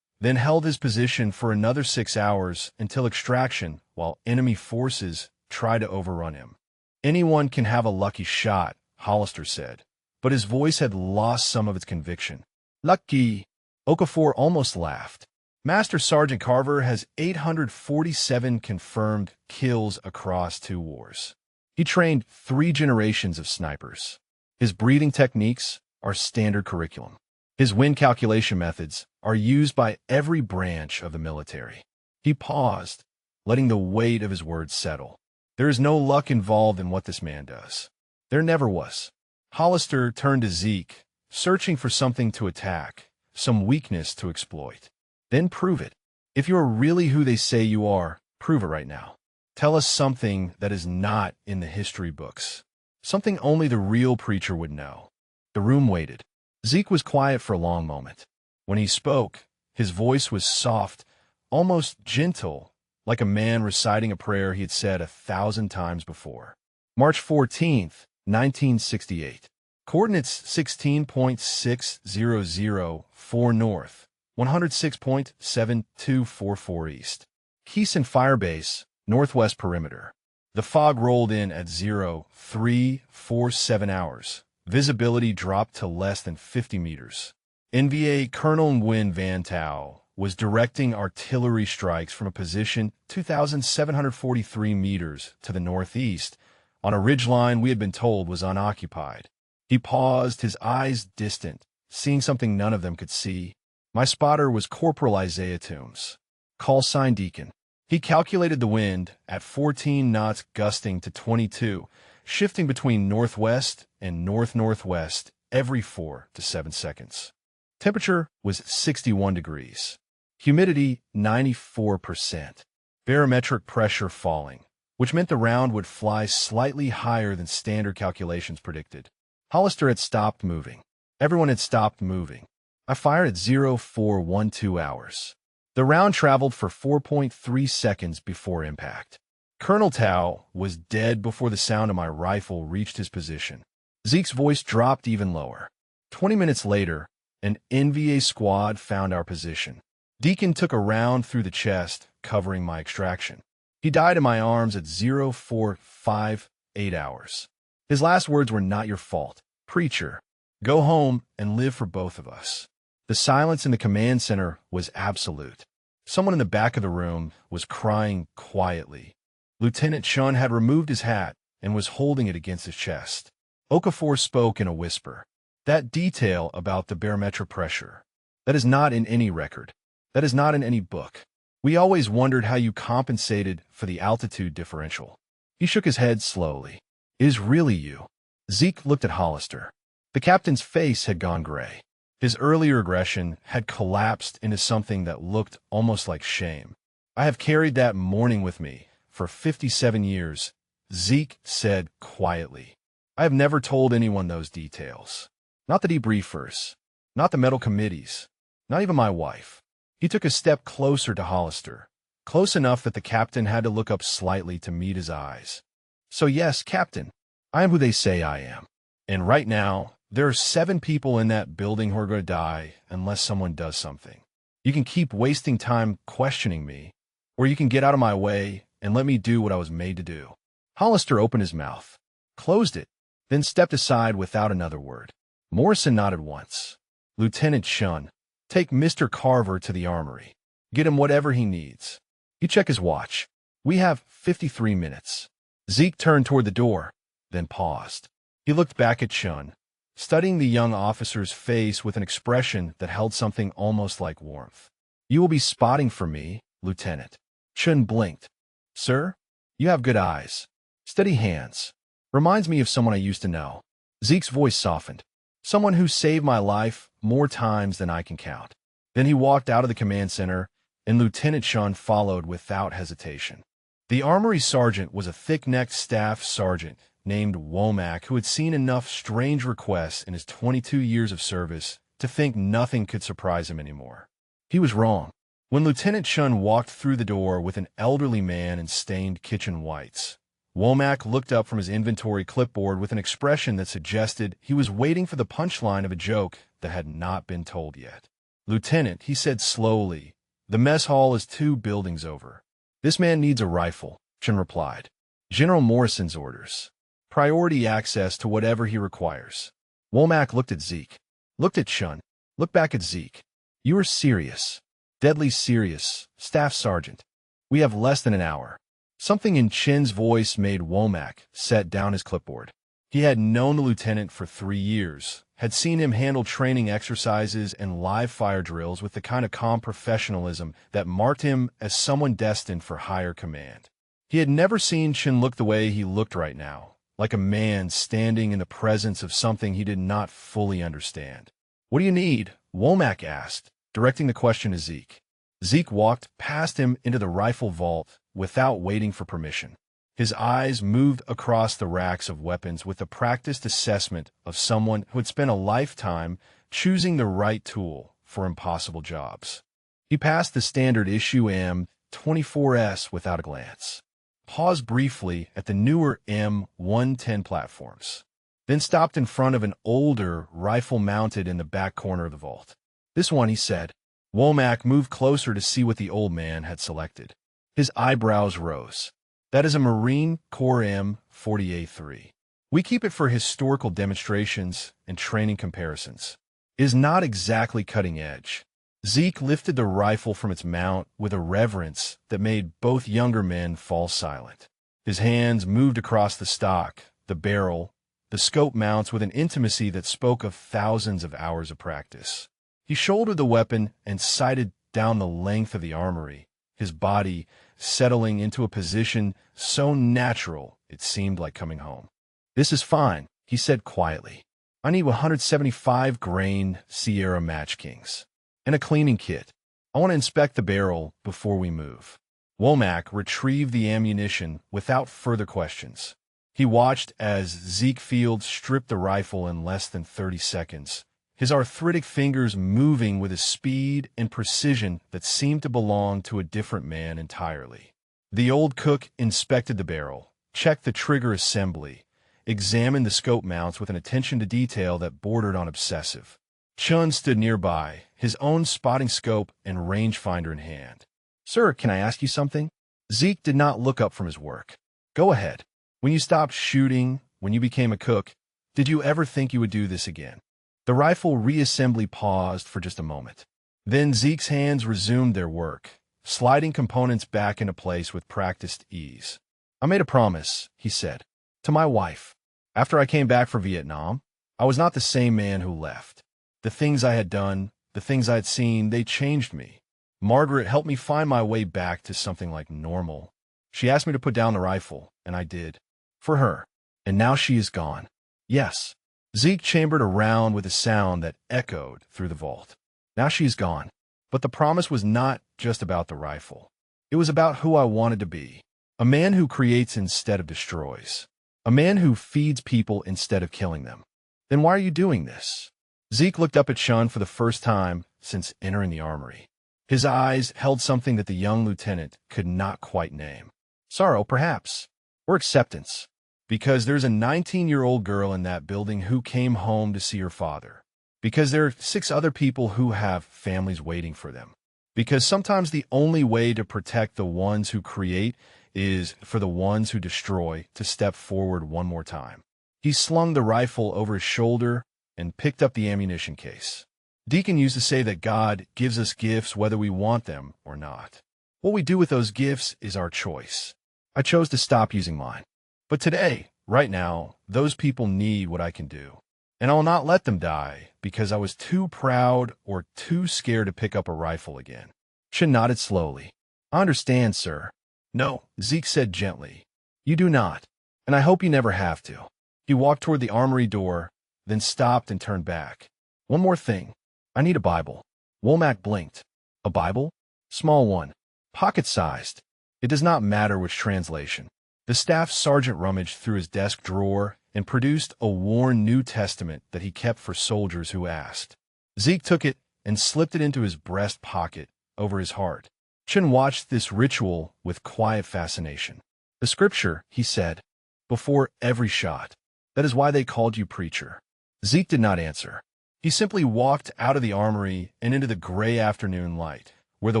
then held his position for another 6 hours until extraction while enemy forces tried to overrun him. Anyone can have a lucky shot, Hollister said, but his voice had lost some of its conviction. Lucky! Okafor almost laughed. Master Sergeant Carver has 847 confirmed kills across 2 wars. He trained 3 generations of snipers. His breathing techniques are standard curriculum. His wind calculation methods are used by every branch of the military. He paused, letting the weight of his words settle. There is no luck involved in what this man does. There never was. Hollister turned to Zeke, searching for something to attack, some weakness to exploit. Then prove it. If you are really who they say you are, prove it right now. Tell us something that is not in the history books. Something only the real preacher would know. The room waited. Zeke was quiet for a long moment. When he spoke, his voice was soft, almost gentle, like a man reciting a prayer he had said 1,000 times before. March 14th, 1968. Coordinates 16.600 north, 106.7244 east. Keeson Fire Base, northwest perimeter. The fog rolled in at 0347 hours. Visibility dropped to less than 50 meters. NVA Colonel Nguyen Van Tao was directing artillery strikes from a position 2,743 meters to the northeast, on a ridgeline we had been told was unoccupied. He paused, his eyes distant, seeing something none of them could see. My spotter was Corporal Isaiah Toombs. Call sign Deacon. He calculated the wind at 14 knots gusting to 22, shifting between northwest and north-northwest every 4 to 7 seconds. Temperature was 61 degrees. Humidity 94%. Barometric pressure falling, which meant the round would fly slightly higher than standard calculations predicted. Hollister had stopped moving. Everyone had stopped moving. I fired at 0412 hours. The round traveled for 4.3 seconds before impact. Colonel Tao was dead before the sound of my rifle reached his position. Zeke's voice dropped even lower. 20 minutes later, an NVA squad found our position. Deacon took a round through the chest, covering my extraction. He died in my arms at 0458 hours. His last words were, "Not your fault, preacher. Go home and live for both of us." The silence in the command center was absolute. Someone in the back of the room was crying quietly. Lieutenant Chun had removed his hat and was holding it against his chest. Okafor spoke in a whisper. "That detail about the barometric pressure, that is not in any record. That is not in any book. We always wondered how you compensated for the altitude differential." He shook his head slowly. "It is really you." Zeke looked at Hollister. The captain's face had gone gray. His earlier aggression had collapsed into something that looked almost like shame. "I have carried that mourning with me for 57 years, Zeke said quietly. "I have never told anyone those details. Not the debriefers, not the medal committees, not even my wife." He took a step closer to Hollister, close enough that the captain had to look up slightly to meet his eyes. "So yes, Captain, I am who they say I am. And right now, there are 7 people in that building who are going to die unless someone does something. You can keep wasting time questioning me, or you can get out of my way and let me do what I was made to do." Hollister opened his mouth, closed it, then stepped aside without another word. Morrison nodded once. "Lieutenant Chun, take Mr. Carver to the armory. Get him whatever he needs." He checked his watch. "We have 53 minutes. Zeke turned toward the door, then paused. He looked back at Chun, studying the young officer's face with an expression that held something almost like warmth. "You will be spotting for me, Lieutenant." Chun blinked. "Sir, you have good eyes. Steady hands. Reminds me of someone I used to know." Zeke's voice softened. "Someone who saved my life more times than I can count." Then he walked out of the command center, and Lieutenant Chun followed without hesitation. The armory sergeant was a thick-necked staff sergeant named Womack who had seen enough strange requests in his 22 years of service to think nothing could surprise him anymore. He was wrong. When Lieutenant Chun walked through the door with an elderly man in stained kitchen whites, Womack looked up from his inventory clipboard with an expression that suggested he was waiting for the punchline of a joke that had not been told yet. "Lieutenant," he said slowly, "the mess hall is 2 buildings over. This man needs a rifle," Chun replied. "General Morrison's orders. Priority access to whatever he requires." Womack looked at Zeke, looked at Chun, looked back at Zeke. "You are serious. Deadly serious, Staff Sergeant. We have less than an hour." Something in Chin's voice made Womack set down his clipboard. He had known the lieutenant for 3 years, had seen him handle training exercises and live fire drills with the kind of calm professionalism that marked him as someone destined for higher command. He had never seen Chin look the way he looked right now, like a man standing in the presence of something he did not fully understand. "What do you need?" Womack asked, directing the question to Zeke. Zeke walked past him into the rifle vault without waiting for permission. His eyes moved across the racks of weapons with the practiced assessment of someone who had spent a lifetime choosing the right tool for impossible jobs. He passed the standard issue M24S without a glance, paused briefly at the newer M110 platforms. then stopped in front of an older rifle mounted in the back corner of the vault. "This one," he said. Womack moved closer to see what the old man had selected. His eyebrows rose. "That is a Marine Corps M40A3. We keep it for historical demonstrations and training comparisons. It is not exactly cutting edge." Zeke lifted the rifle from its mount with a reverence that made both younger men fall silent. His hands moved across the stock, the barrel, the scope mounts with an intimacy that spoke of thousands of hours of practice. He shouldered the weapon and sighted down the length of the armory, his body settling into a position so natural it seemed like coming home. "This is fine," he said quietly. "I need 175 grain Sierra Match Kings and a cleaning kit. I want to inspect the barrel before we move." Womack retrieved the ammunition without further questions. He watched as Zeke Field stripped the rifle in less than 30 seconds, his arthritic fingers moving with a speed and precision that seemed to belong to a different man entirely. The old cook inspected the barrel, checked the trigger assembly, examined the scope mounts with an attention to detail that bordered on obsessive. Chun stood nearby, his own spotting scope and rangefinder in hand. "Sir, can I ask you something?" Zeke did not look up from his work. "Go ahead. When you stopped shooting, when you became a cook, did you ever think you would do this again?" The rifle reassembly paused for just a moment. Then Zeke's hands resumed their work, sliding components back into place with practiced ease. "I made a promise," he said, "to my wife. After I came back from Vietnam, I was not the same man who left. The things I had done, the things I had seen, they changed me. Margaret helped me find my way back to something like normal. She asked me to put down the rifle, and I did. For her. And now she is gone. Yes." Zeke chambered around with a sound that echoed through the vault. "Now she is gone. But the promise was not just about the rifle. It was about who I wanted to be. A man who creates instead of destroys. A man who feeds people instead of killing them. Then why are you doing this?" Zeke looked up at Chun for the first time since entering the armory. His eyes held something that the young lieutenant could not quite name. "Sorrow, perhaps. Or acceptance. Because there's a 19-year-old girl in that building who came home to see her father. Because there are 6 other people who have families waiting for them. Because sometimes the only way to protect the ones who create is for the ones who destroy to step forward one more time." He slung the rifle over his shoulder and picked up the ammunition case. Deacon used to say that God gives us gifts whether we want them or not. What we do with those gifts is our choice. I chose to stop using mine. But today, right now, those people need what I can do. And I will not let them die because I was too proud or too scared to pick up a rifle again. Chun nodded slowly. "I understand, sir." "No," Zeke said gently. "You do not. And I hope you never have to." He walked toward the armory door, then stopped and turned back. "One more thing. I need a Bible." Womack blinked. "A Bible?" "Small one. Pocket-sized. It does not matter which translation." The staff sergeant rummaged through his desk drawer and produced a worn New Testament that he kept for soldiers who asked. Zeke took it and slipped it into his breast pocket over his heart. Chun watched this ritual with quiet fascination. "The scripture," he said, "before every shot. That is why they called you preacher." Zeke did not answer. He simply walked out of the armory and into the gray afternoon light, where the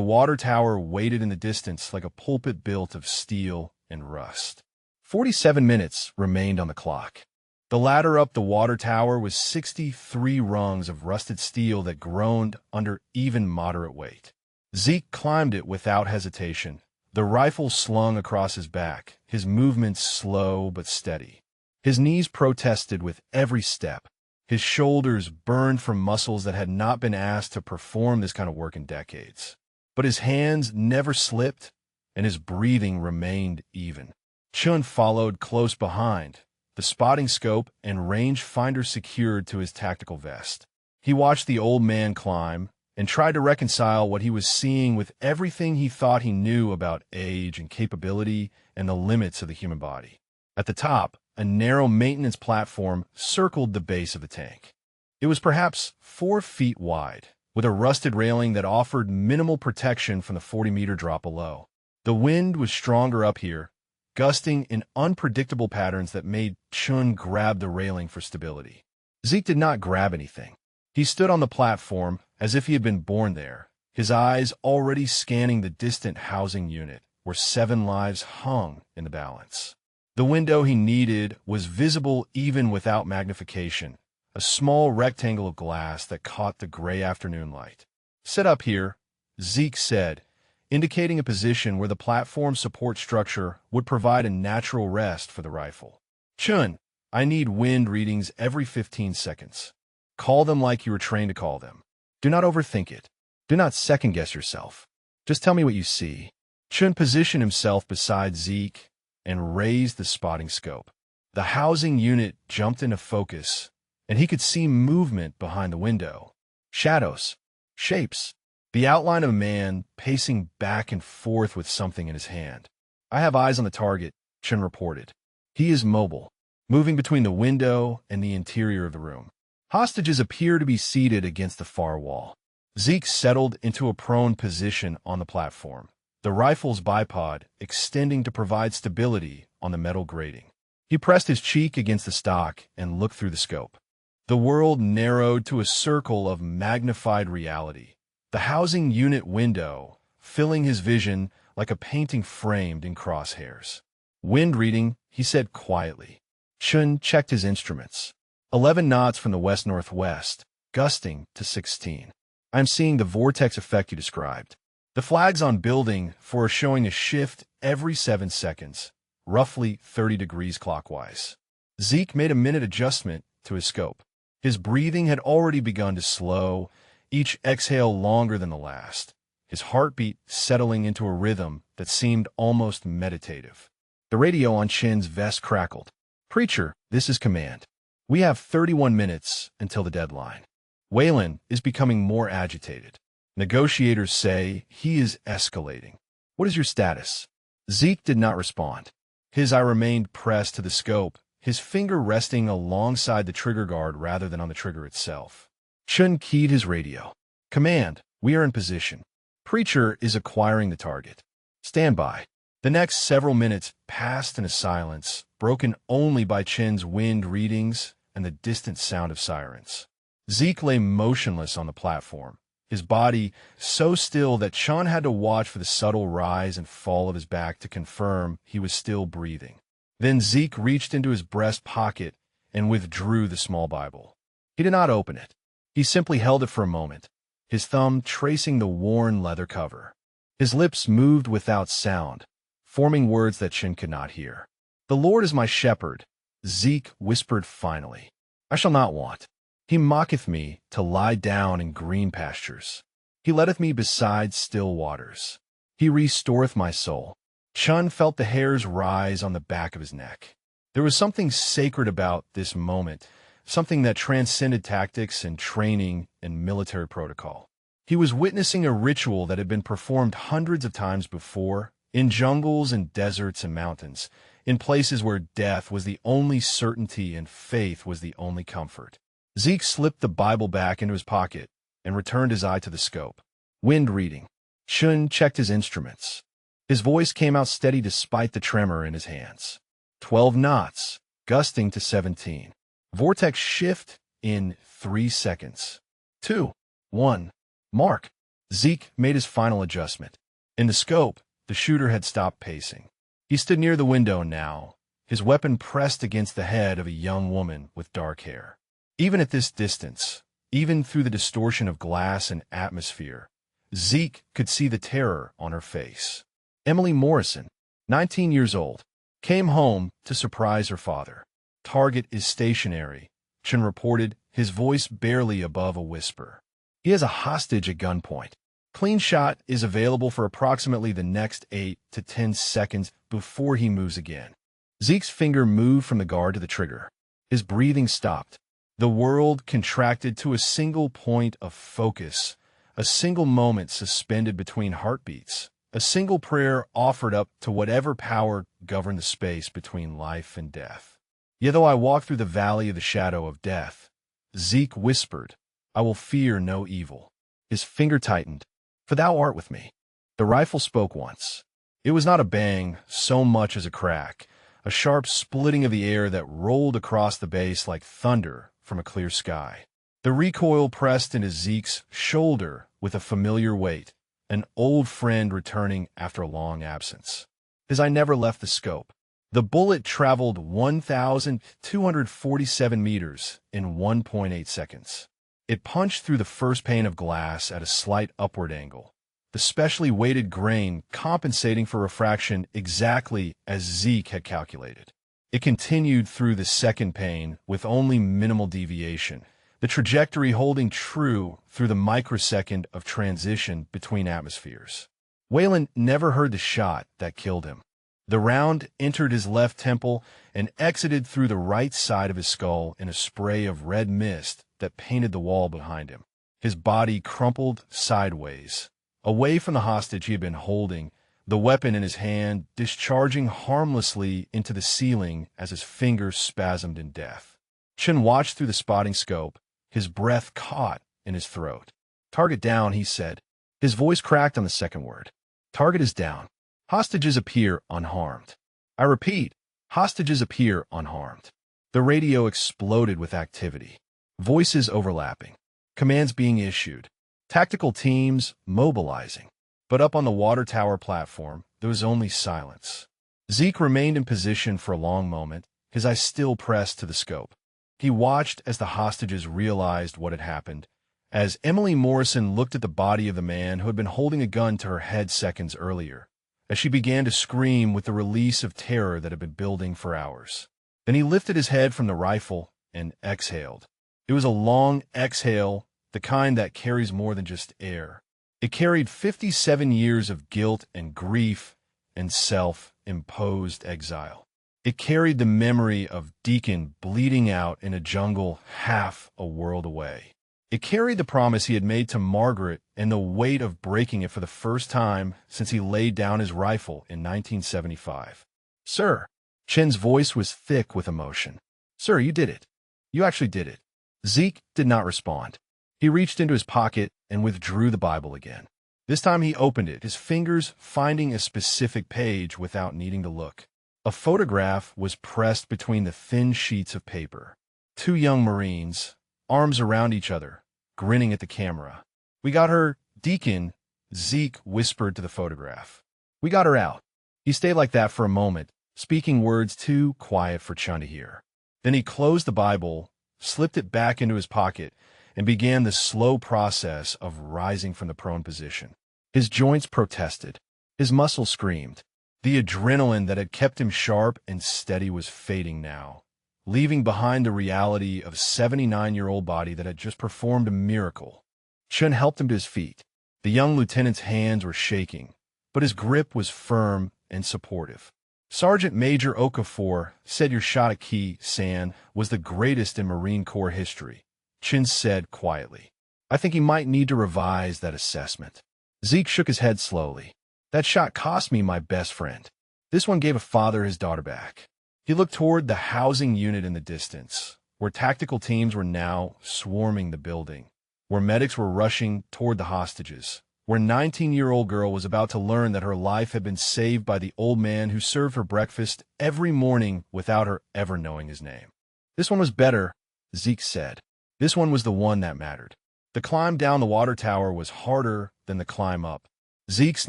water tower waited in the distance like a pulpit built of steel and rust. 47 minutes remained on the clock. The ladder up the water tower was 63 rungs of rusted steel that groaned under even moderate weight. Zeke climbed it without hesitation, the rifle slung across his back, his movements slow but steady. His knees protested with every step. His shoulders burned from muscles that had not been asked to perform this kind of work in decades. But his hands never slipped, and his breathing remained even. Chun followed close behind, the spotting scope and rangefinder secured to his tactical vest. He watched the old man climb and tried to reconcile what he was seeing with everything he thought he knew about age and capability and the limits of the human body. At the top, a narrow maintenance platform circled the base of the tank. It was perhaps 4 feet wide, with a rusted railing that offered minimal protection from the 40-meter drop below. The wind was stronger up here, gusting in unpredictable patterns that made Chun grab the railing for stability. Zeke did not grab anything. He stood on the platform as if he had been born there, his eyes already scanning the distant housing unit where 7 lives hung in the balance. The window he needed was visible even without magnification, a small rectangle of glass that caught the gray afternoon light. "Set up here," Zeke said, indicating a position where the platform support structure would provide a natural rest for the rifle. "Chun, I need wind readings every 15 seconds. Call them like you were trained to call them. Do not overthink it. Do not second-guess yourself. Just tell me what you see." Chun positioned himself beside Zeke and raised the spotting scope. The housing unit jumped into focus, and he could see movement behind the window. Shadows. Shapes. The outline of a man pacing back and forth with something in his hand. "I have eyes on the target," Chun reported. "He is mobile, moving between the window and the interior of the room. Hostages appear to be seated against the far wall." Zeke settled into a prone position on the platform, the rifle's bipod extending to provide stability on the metal grating. He pressed his cheek against the stock and looked through the scope. The world narrowed to a circle of magnified reality, the housing unit window filling his vision like a painting framed in crosshairs. "Wind reading," he said quietly. Chun checked his instruments. 11 knots from the west-northwest, gusting to 16. "I'm seeing the vortex effect you described. The flags on building 4 are showing a shift every 7 seconds, roughly 30 degrees clockwise." Zeke made a minute adjustment to his scope. His breathing had already begun to slow, each exhale longer than the last, his heartbeat settling into a rhythm that seemed almost meditative. The radio on Chin's vest crackled. "Preacher, this is command. We have 31 minutes until the deadline. Wayland is becoming more agitated. Negotiators say he is escalating. What is your status?" Zeke did not respond. His eye remained pressed to the scope, his finger resting alongside the trigger guard rather than on the trigger itself. Chun keyed his radio. "Command, we are in position. Preacher is acquiring the target. Stand by." The next several minutes passed in a silence, broken only by Chin's wind readings and the distant sound of sirens. Zeke lay motionless on the platform, his body so still that Chun had to watch for the subtle rise and fall of his back to confirm he was still breathing. Then Zeke reached into his breast pocket and withdrew the small Bible. He did not open it. He simply held it for a moment, his thumb tracing the worn leather cover. His lips moved without sound, forming words that Chin could not hear. "The Lord is my shepherd," Zeke whispered finally. "I shall not want. He maketh me to lie down in green pastures. He letteth me beside still waters. He restoreth my soul." Chun felt the hairs rise on the back of his neck. There was something sacred about this moment, something that transcended tactics and training and military protocol. He was witnessing a ritual that had been performed hundreds of times before, in jungles and deserts and mountains, in places where death was the only certainty and faith was the only comfort. Zeke slipped the Bible back into his pocket and returned his eye to the scope. Wind reading. Chun checked his instruments. His voice came out steady despite the tremor in his hands. 12 knots, gusting to 17. Vortex shift in 3 seconds. 2, 1, mark. Zeke made his final adjustment. In the scope, the shooter had stopped pacing. He stood near the window now, his weapon pressed against the head of a young woman with dark hair. Even at this distance, even through the distortion of glass and atmosphere, Zeke could see the terror on her face. Emily Morrison, 19 years old, came home to surprise her father. "Target is stationary," Chun reported, his voice barely above a whisper. "He has a hostage at gunpoint. Clean shot is available for approximately the next 8 to 10 seconds before he moves again." Zeke's finger moved from the guard to the trigger. His breathing stopped. The world contracted to a single point of focus, a single moment suspended between heartbeats. A single prayer offered up to whatever power governed the space between life and death. "Yet though I walk through the valley of the shadow of death," Zeke whispered, "I will fear no evil." His finger tightened. "For thou art with me." The rifle spoke once. It was not a bang so much as a crack, a sharp splitting of the air that rolled across the base like thunder from a clear sky. The recoil pressed into Zeke's shoulder with a familiar weight, an old friend returning after a long absence. His eye never left the scope. The bullet traveled 1,247 meters in 1.8 seconds. It punched through the first pane of glass at a slight upward angle, the specially weighted grain compensating for refraction exactly as Zeke had calculated. It continued through the second pane with only minimal deviation, the trajectory holding true through the microsecond of transition between atmospheres. Wayland never heard the shot that killed him. The round entered his left temple and exited through the right side of his skull in a spray of red mist that painted the wall behind him. His body crumpled sideways, away from the hostage he had been holding, the weapon in his hand discharging harmlessly into the ceiling as his fingers spasmed in death. Chen watched through the spotting scope, his breath caught in his throat. "Target down," he said. His voice cracked on the second word. "Target is down. Hostages appear unharmed. I repeat, hostages appear unharmed." The radio exploded with activity. Voices overlapping. Commands being issued. Tactical teams mobilizing. But up on the water tower platform, there was only silence. Zeke remained in position for a long moment, his eyes still pressed to the scope. He watched as the hostages realized what had happened, as Emily Morrison looked at the body of the man who had been holding a gun to her head seconds earlier, as she began to scream with the release of terror that had been building for hours. Then he lifted his head from the rifle and exhaled. It was a long exhale, the kind that carries more than just air. It carried 57 years of guilt and grief and self-imposed exile. It carried the memory of Deacon bleeding out in a jungle half a world away. It carried the promise he had made to Margaret and the weight of breaking it for the first time since he laid down his rifle in 1975. "Sir." Chen's voice was thick with emotion. "Sir, you did it. You actually did it." Zeke did not respond. He reached into his pocket and withdrew the Bible again. This time he opened it, his fingers finding a specific page without needing to look. A photograph was pressed between the thin sheets of paper. Two young Marines, arms around each other, grinning at the camera. "We got her, Deacon," Zeke whispered to the photograph. "We got her out." He stayed like that for a moment, speaking words too quiet for Chun to hear. Then he closed the Bible, slipped it back into his pocket, and began the slow process of rising from the prone position. His joints protested. His muscles screamed. The adrenaline that had kept him sharp and steady was fading now, leaving behind the reality of a 79-year-old body that had just performed a miracle. Chun helped him to his feet. The young lieutenant's hands were shaking, but his grip was firm and supportive. Sergeant Major Okafor said your shot at Key San was the greatest in Marine Corps history, Chin said quietly. "I think he might need to revise that assessment." Zeke shook his head slowly. "That shot cost me my best friend. This one gave a father his daughter back." He looked toward the housing unit in the distance, where tactical teams were now swarming the building, where medics were rushing toward the hostages, where a 19-year-old girl was about to learn that her life had been saved by the old man who served her breakfast every morning without her ever knowing his name. "This one was better," Zeke said. "This one was the one that mattered." The climb down the water tower was harder than the climb up. Zeke's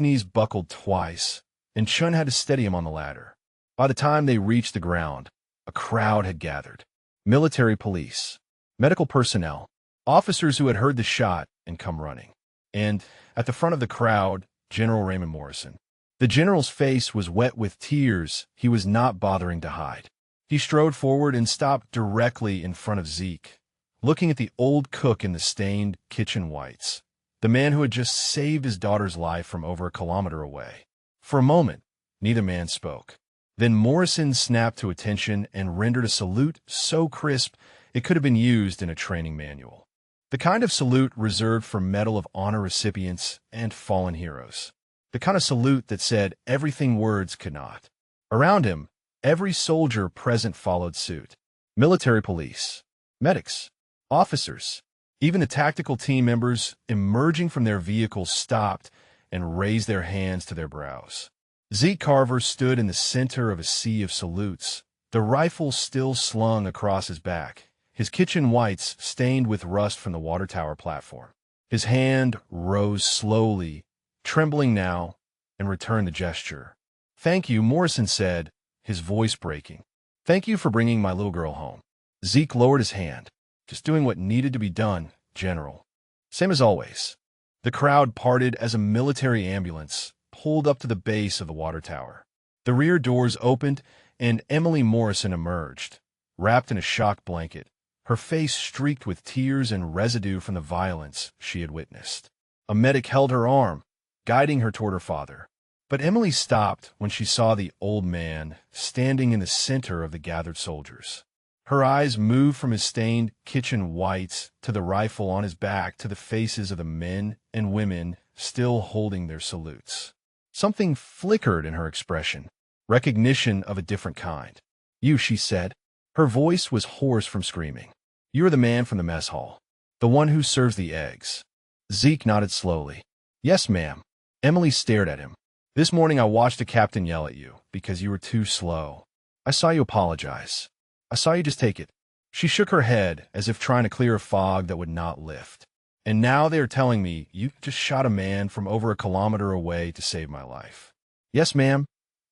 knees buckled twice, and Chun had to steady him on the ladder. By the time they reached the ground, a crowd had gathered. Military police, medical personnel, officers who had heard the shot and come running. And, at the front of the crowd, General Raymond Morrison. The general's face was wet with tears he was not bothering to hide. He strode forward and stopped directly in front of Zeke, looking at the old cook in the stained kitchen whites, the man who had just saved his daughter's life from over a kilometer away. For a moment, neither man spoke. Then Morrison snapped to attention and rendered a salute so crisp it could have been used in a training manual. The kind of salute reserved for Medal of Honor recipients and fallen heroes. The kind of salute that said everything words could not. Around him, every soldier present followed suit. Military police, medics, officers, even the tactical team members emerging from their vehicles stopped and raised their hands to their brows. Zeke Carver stood in the center of a sea of salutes, the rifle still slung across his back, his kitchen whites stained with rust from the water tower platform. His hand rose slowly, trembling now, and returned the gesture. "Thank you," Morrison said, his voice breaking. "Thank you for bringing my little girl home." Zeke lowered his hand. "Just doing what needed to be done, General." "Same as always." The crowd parted as a military ambulance pulled up to the base of the water tower. The rear doors opened, and Emily Morrison emerged, wrapped in a shock blanket, her face streaked with tears and residue from the violence she had witnessed. A medic held her arm, guiding her toward her father. But Emily stopped when she saw the old man standing in the center of the gathered soldiers. Her eyes moved from his stained kitchen whites to the rifle on his back to the faces of the men and women still holding their salutes. Something flickered in her expression, recognition of a different kind. "You," she said. Her voice was hoarse from screaming. "You are the man from the mess hall, the one who serves the eggs." Zeke nodded slowly. "Yes, ma'am." Emily stared at him. "This morning I watched a captain yell at you because you were too slow. I saw you apologize. I saw you just take it." She shook her head as if trying to clear a fog that would not lift. "And now they are telling me you just shot a man from over a kilometer away to save my life." "Yes, ma'am,"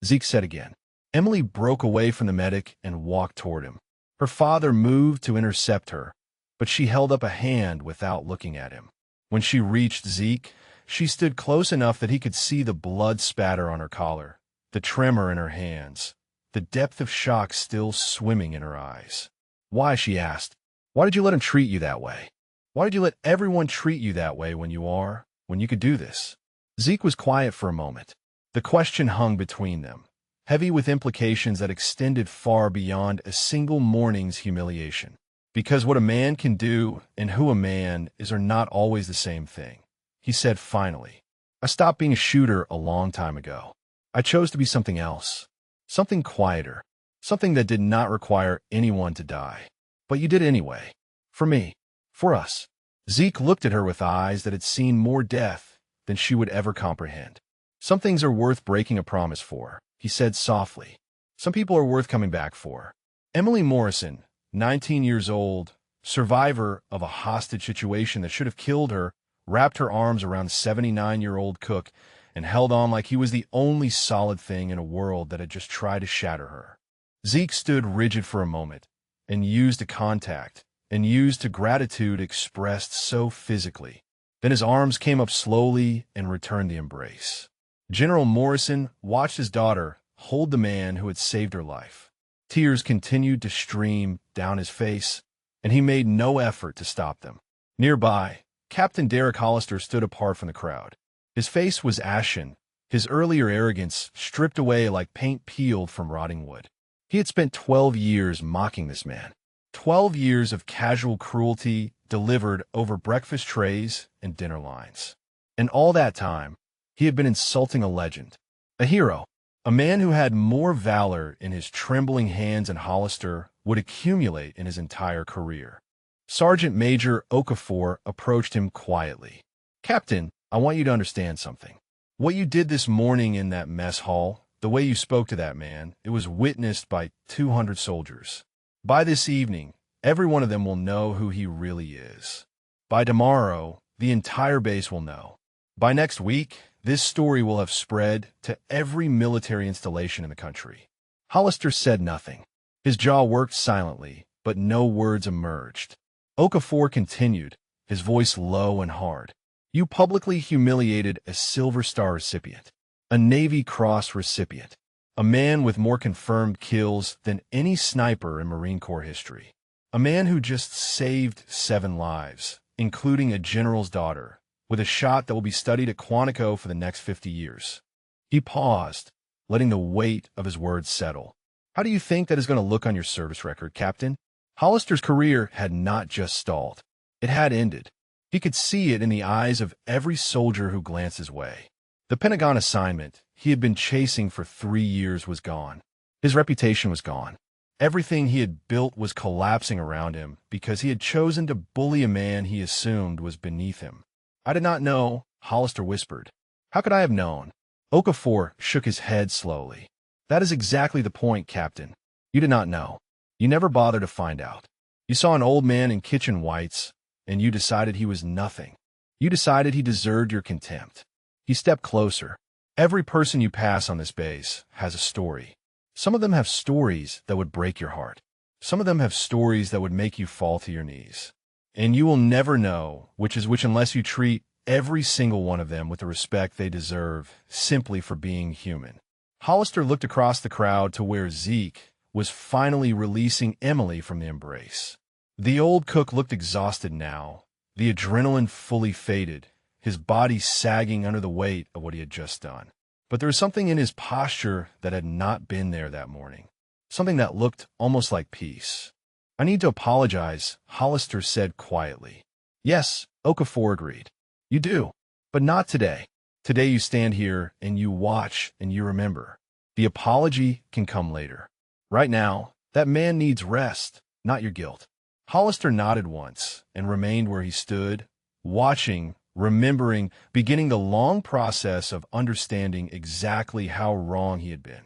Zeke said again. Emily broke away from the medic and walked toward him. Her father moved to intercept her, but she held up a hand without looking at him. When she reached Zeke, she stood close enough that he could see the blood spatter on her collar, the tremor in her hands, the depth of shock still swimming in her eyes. "Why?" she asked. "Why did you let him treat you that way? Why did you let everyone treat you that way when you could do this?" Zeke was quiet for a moment. The question hung between them, heavy with implications that extended far beyond a single morning's humiliation. Because what a man can do and who a man is are not always the same thing. He said finally, "I stopped being a shooter a long time ago. I chose to be something else, something quieter, something that did not require anyone to die. But you did anyway. For me. For us." Zeke looked at her with eyes that had seen more death than she would ever comprehend. "Some things are worth breaking a promise for," he said softly. "Some people are worth coming back for." Emily Morrison, 19 years old, survivor of a hostage situation that should have killed her, wrapped her arms around the 79-year-old cook and held on like he was the only solid thing in a world that had just tried to shatter her. Zeke stood rigid for a moment and used a contact and used a gratitude expressed so physically. Then his arms came up slowly and returned the embrace. General Morrison watched his daughter hold the man who had saved her life. Tears continued to stream down his face, and he made no effort to stop them. Nearby, Captain Derek Hollister stood apart from the crowd. His face was ashen, his earlier arrogance stripped away like paint peeled from rotting wood. He had spent 12 years mocking this man. 12 years of casual cruelty delivered over breakfast trays and dinner lines. And all that time, he had been insulting a legend, a hero, a man who had more valor in his trembling hands than Hollister would accumulate in his entire career. Sergeant Major Okafor approached him quietly. "Captain, I want you to understand something. What you did this morning in that mess hall, the way you spoke to that man, it was witnessed by 200 soldiers. By this evening, every one of them will know who he really is. By tomorrow, the entire base will know. By next week, this story will have spread to every military installation in the country." Hollister said nothing. His jaw worked silently, but no words emerged. Okafor continued, his voice low and hard. "You publicly humiliated a Silver Star recipient, a Navy Cross recipient, a man with more confirmed kills than any sniper in Marine Corps history, a man who just saved 7 lives, including a general's daughter, with a shot that will be studied at Quantico for the next 50 years. He paused, letting the weight of his words settle. "How do you think that is going to look on your service record, Captain?" Hollister's career had not just stalled. It had ended. He could see it in the eyes of every soldier who glanced his way. The Pentagon assignment he had been chasing for 3 years was gone. His reputation was gone. Everything he had built was collapsing around him because he had chosen to bully a man he assumed was beneath him. "I did not know," Hollister whispered. "How could I have known? Okafor shook his head slowly. That is exactly the point, Captain. You did not know. You never bothered to find out. You saw an old man in kitchen whites, and you decided he was nothing. You decided he deserved your contempt. He stepped closer. Every person you pass on this base has a story. Some of them have stories that would break your heart. Some of them have stories that would make you fall to your knees. And you will never know which is which unless you treat every single one of them with the respect they deserve simply for being human. Hollister looked across the crowd to where Zeke was finally releasing Emily from the embrace. The old cook looked exhausted now, the adrenaline fully faded, his body sagging under the weight of what he had just done. But there was something in his posture that had not been there that morning, something that looked almost like peace. I need to apologize, Hollister said quietly. Yes, Okafor agreed. You do, but not today. Today you stand here and you watch and you remember. The apology can come later. Right now, that man needs rest, not your guilt. Hollister nodded once and remained where he stood, watching, remembering, beginning the long process of understanding exactly how wrong he had been.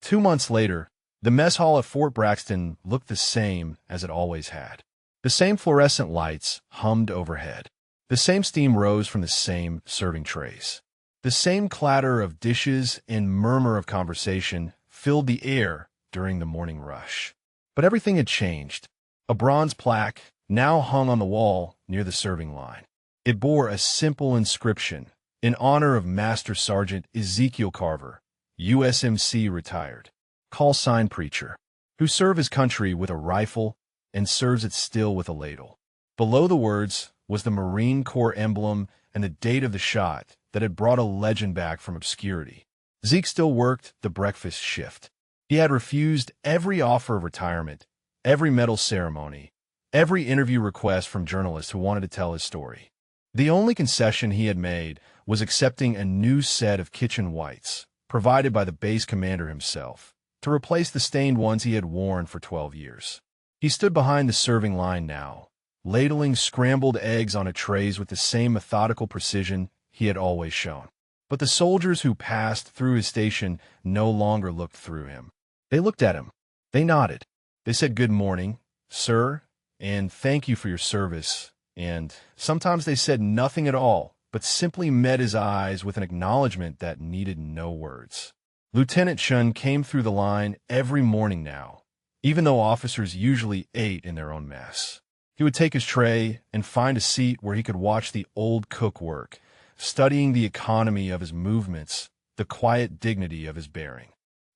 2 months later, the mess hall at Fort Braxton looked the same as it always had. The same fluorescent lights hummed overhead. The same steam rose from the same serving trays. The same clatter of dishes and murmur of conversation filled the air during the morning rush. But everything had changed. A bronze plaque now hung on the wall near the serving line. It bore a simple inscription, in honor of Master Sergeant Ezekiel Carver, USMC retired, call sign preacher, who served his country with a rifle and serves it still with a ladle. Below the words was the Marine Corps emblem and the date of the shot that had brought a legend back from obscurity. Zeke still worked the breakfast shift. He had refused every offer of retirement, every medal ceremony, every interview request from journalists who wanted to tell his story. The only concession he had made was accepting a new set of kitchen whites, provided by the base commander himself, to replace the stained ones he had worn for 12 years. He stood behind the serving line now, ladling scrambled eggs on trays with the same methodical precision he had always shown. But the soldiers who passed through his station no longer looked through him. They looked at him. They nodded. They said good morning, sir, and thank you for your service. And sometimes they said nothing at all, but simply met his eyes with an acknowledgement that needed no words. Lieutenant Chun came through the line every morning now, even though officers usually ate in their own mess. He would take his tray and find a seat where he could watch the old cook work, studying the economy of his movements, the quiet dignity of his bearing.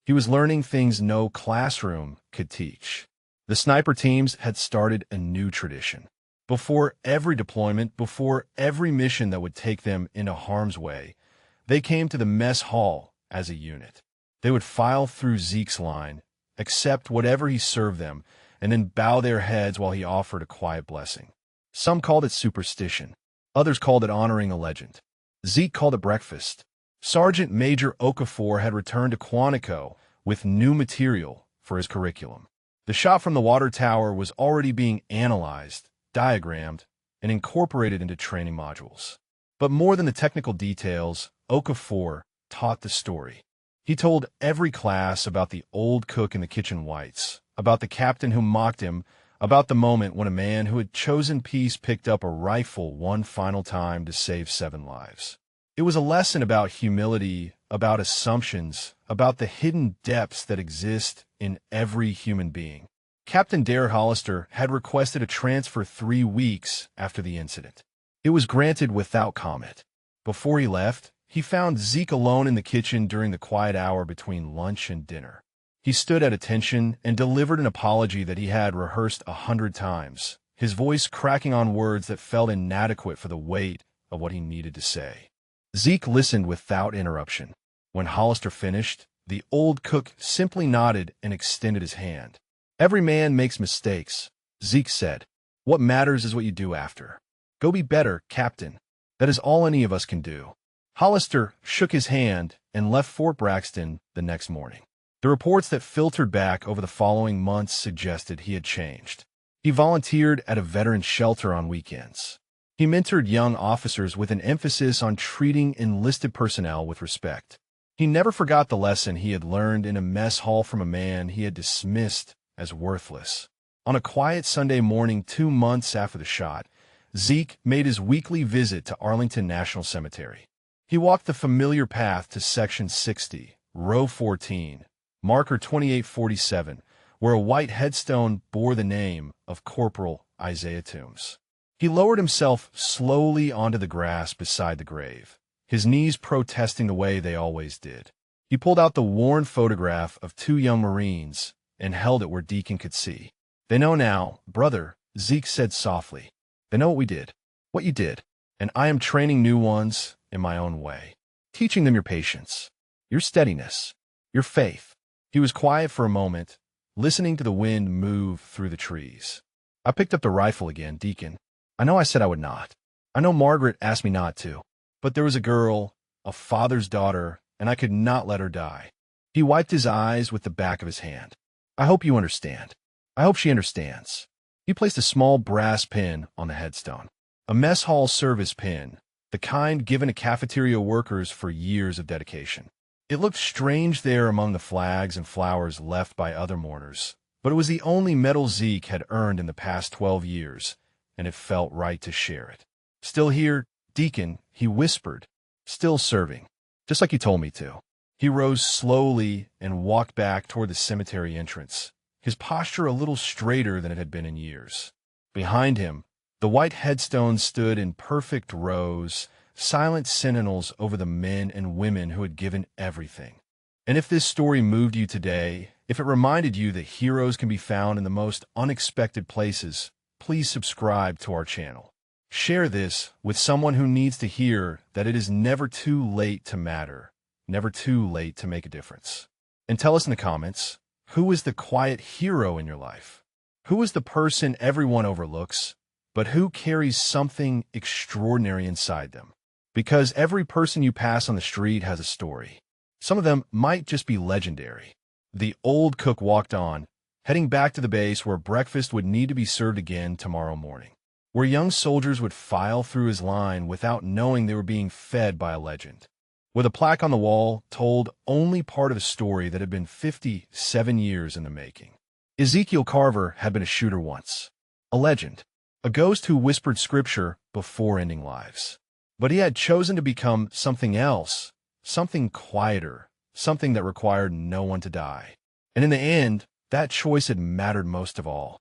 He was learning things no classroom could teach. The sniper teams had started a new tradition. Before every deployment, before every mission that would take them into harm's way, they came to the mess hall as a unit. They would file through Zeke's line, accept whatever he served them, and then bow their heads while he offered a quiet blessing. Some called it superstition. Others called it honoring a legend. Zeke called it breakfast. Sergeant Major Okafor had returned to Quantico with new material for his curriculum. The shot from the water tower was already being analyzed, diagrammed, and incorporated into training modules. But more than the technical details, Okafor taught the story. He told every class about the old cook in the kitchen whites, about the captain who mocked him, about the moment when a man who had chosen peace picked up a rifle one final time to save 7 lives. It was a lesson about humility, about assumptions, about the hidden depths that exist in every human being. Captain Derek Hollister had requested a transfer 3 weeks after the incident. It was granted without comment. Before he left, he found Zeke alone in the kitchen during the quiet hour between lunch and dinner. He stood at attention and delivered an apology that he had rehearsed 100 times, his voice cracking on words that felt inadequate for the weight of what he needed to say. Zeke listened without interruption. When Hollister finished, the old cook simply nodded and extended his hand. Every man makes mistakes, Zeke said. What matters is what you do after. Go be better, Captain. That is all any of us can do. Hollister shook his hand and left Fort Braxton the next morning. The reports that filtered back over the following months suggested he had changed. He volunteered at a veteran shelter on weekends. He mentored young officers with an emphasis on treating enlisted personnel with respect. He never forgot the lesson he had learned in a mess hall from a man he had dismissed as worthless. On a quiet Sunday morning 2 months after the shot, Zeke made his weekly visit to Arlington National Cemetery. He walked the familiar path to Section 60, Row 14, marker 2847, where a white headstone bore the name of Corporal Isaiah Toombs. He lowered himself slowly onto the grass beside the grave, his knees protesting the way they always did. He pulled out the worn photograph of 2 young Marines and held it where Deacon could see. "They know now, brother," Zeke said softly. "They know what we did, what you did, and I am training new ones in my own way, teaching them your patience, your steadiness, your faith." He was quiet for a moment, listening to the wind move through the trees. "I picked up the rifle again, Deacon. I know I said I would not. I know Margaret asked me not to. But there was a girl, a father's daughter, and I could not let her die." He wiped his eyes with the back of his hand. "I hope you understand. I hope she understands." He placed a small brass pin on the headstone, a mess hall service pin, the kind given to cafeteria workers for years of dedication. It looked strange there among the flags and flowers left by other mourners, but it was the only medal Zeke had earned in the past 12 years, and it felt right to share it. "Still here, Deacon," he whispered, "still serving, just like you told me to." He rose slowly and walked back toward the cemetery entrance, his posture a little straighter than it had been in years. Behind him, the white headstones stood in perfect rows, silent sentinels over the men and women who had given everything. And if this story moved you today, if it reminded you that heroes can be found in the most unexpected places, please subscribe to our channel. Share this with someone who needs to hear that it is never too late to matter, never too late to make a difference. And tell us in the comments, who is the quiet hero in your life? Who is the person everyone overlooks, but who carries something extraordinary inside them? Because every person you pass on the street has a story. Some of them might just be legendary. The old cook walked on, heading back to the base where breakfast would need to be served again tomorrow morning, where young soldiers would file through his line without knowing they were being fed by a legend, with a plaque on the wall told only part of a story that had been 57 years in the making. Ezekiel Carver had been a shooter once, a legend, a ghost who whispered scripture before ending lives. But he had chosen to become something else, something quieter, something that required no one to die. And in the end, that choice had mattered most of all.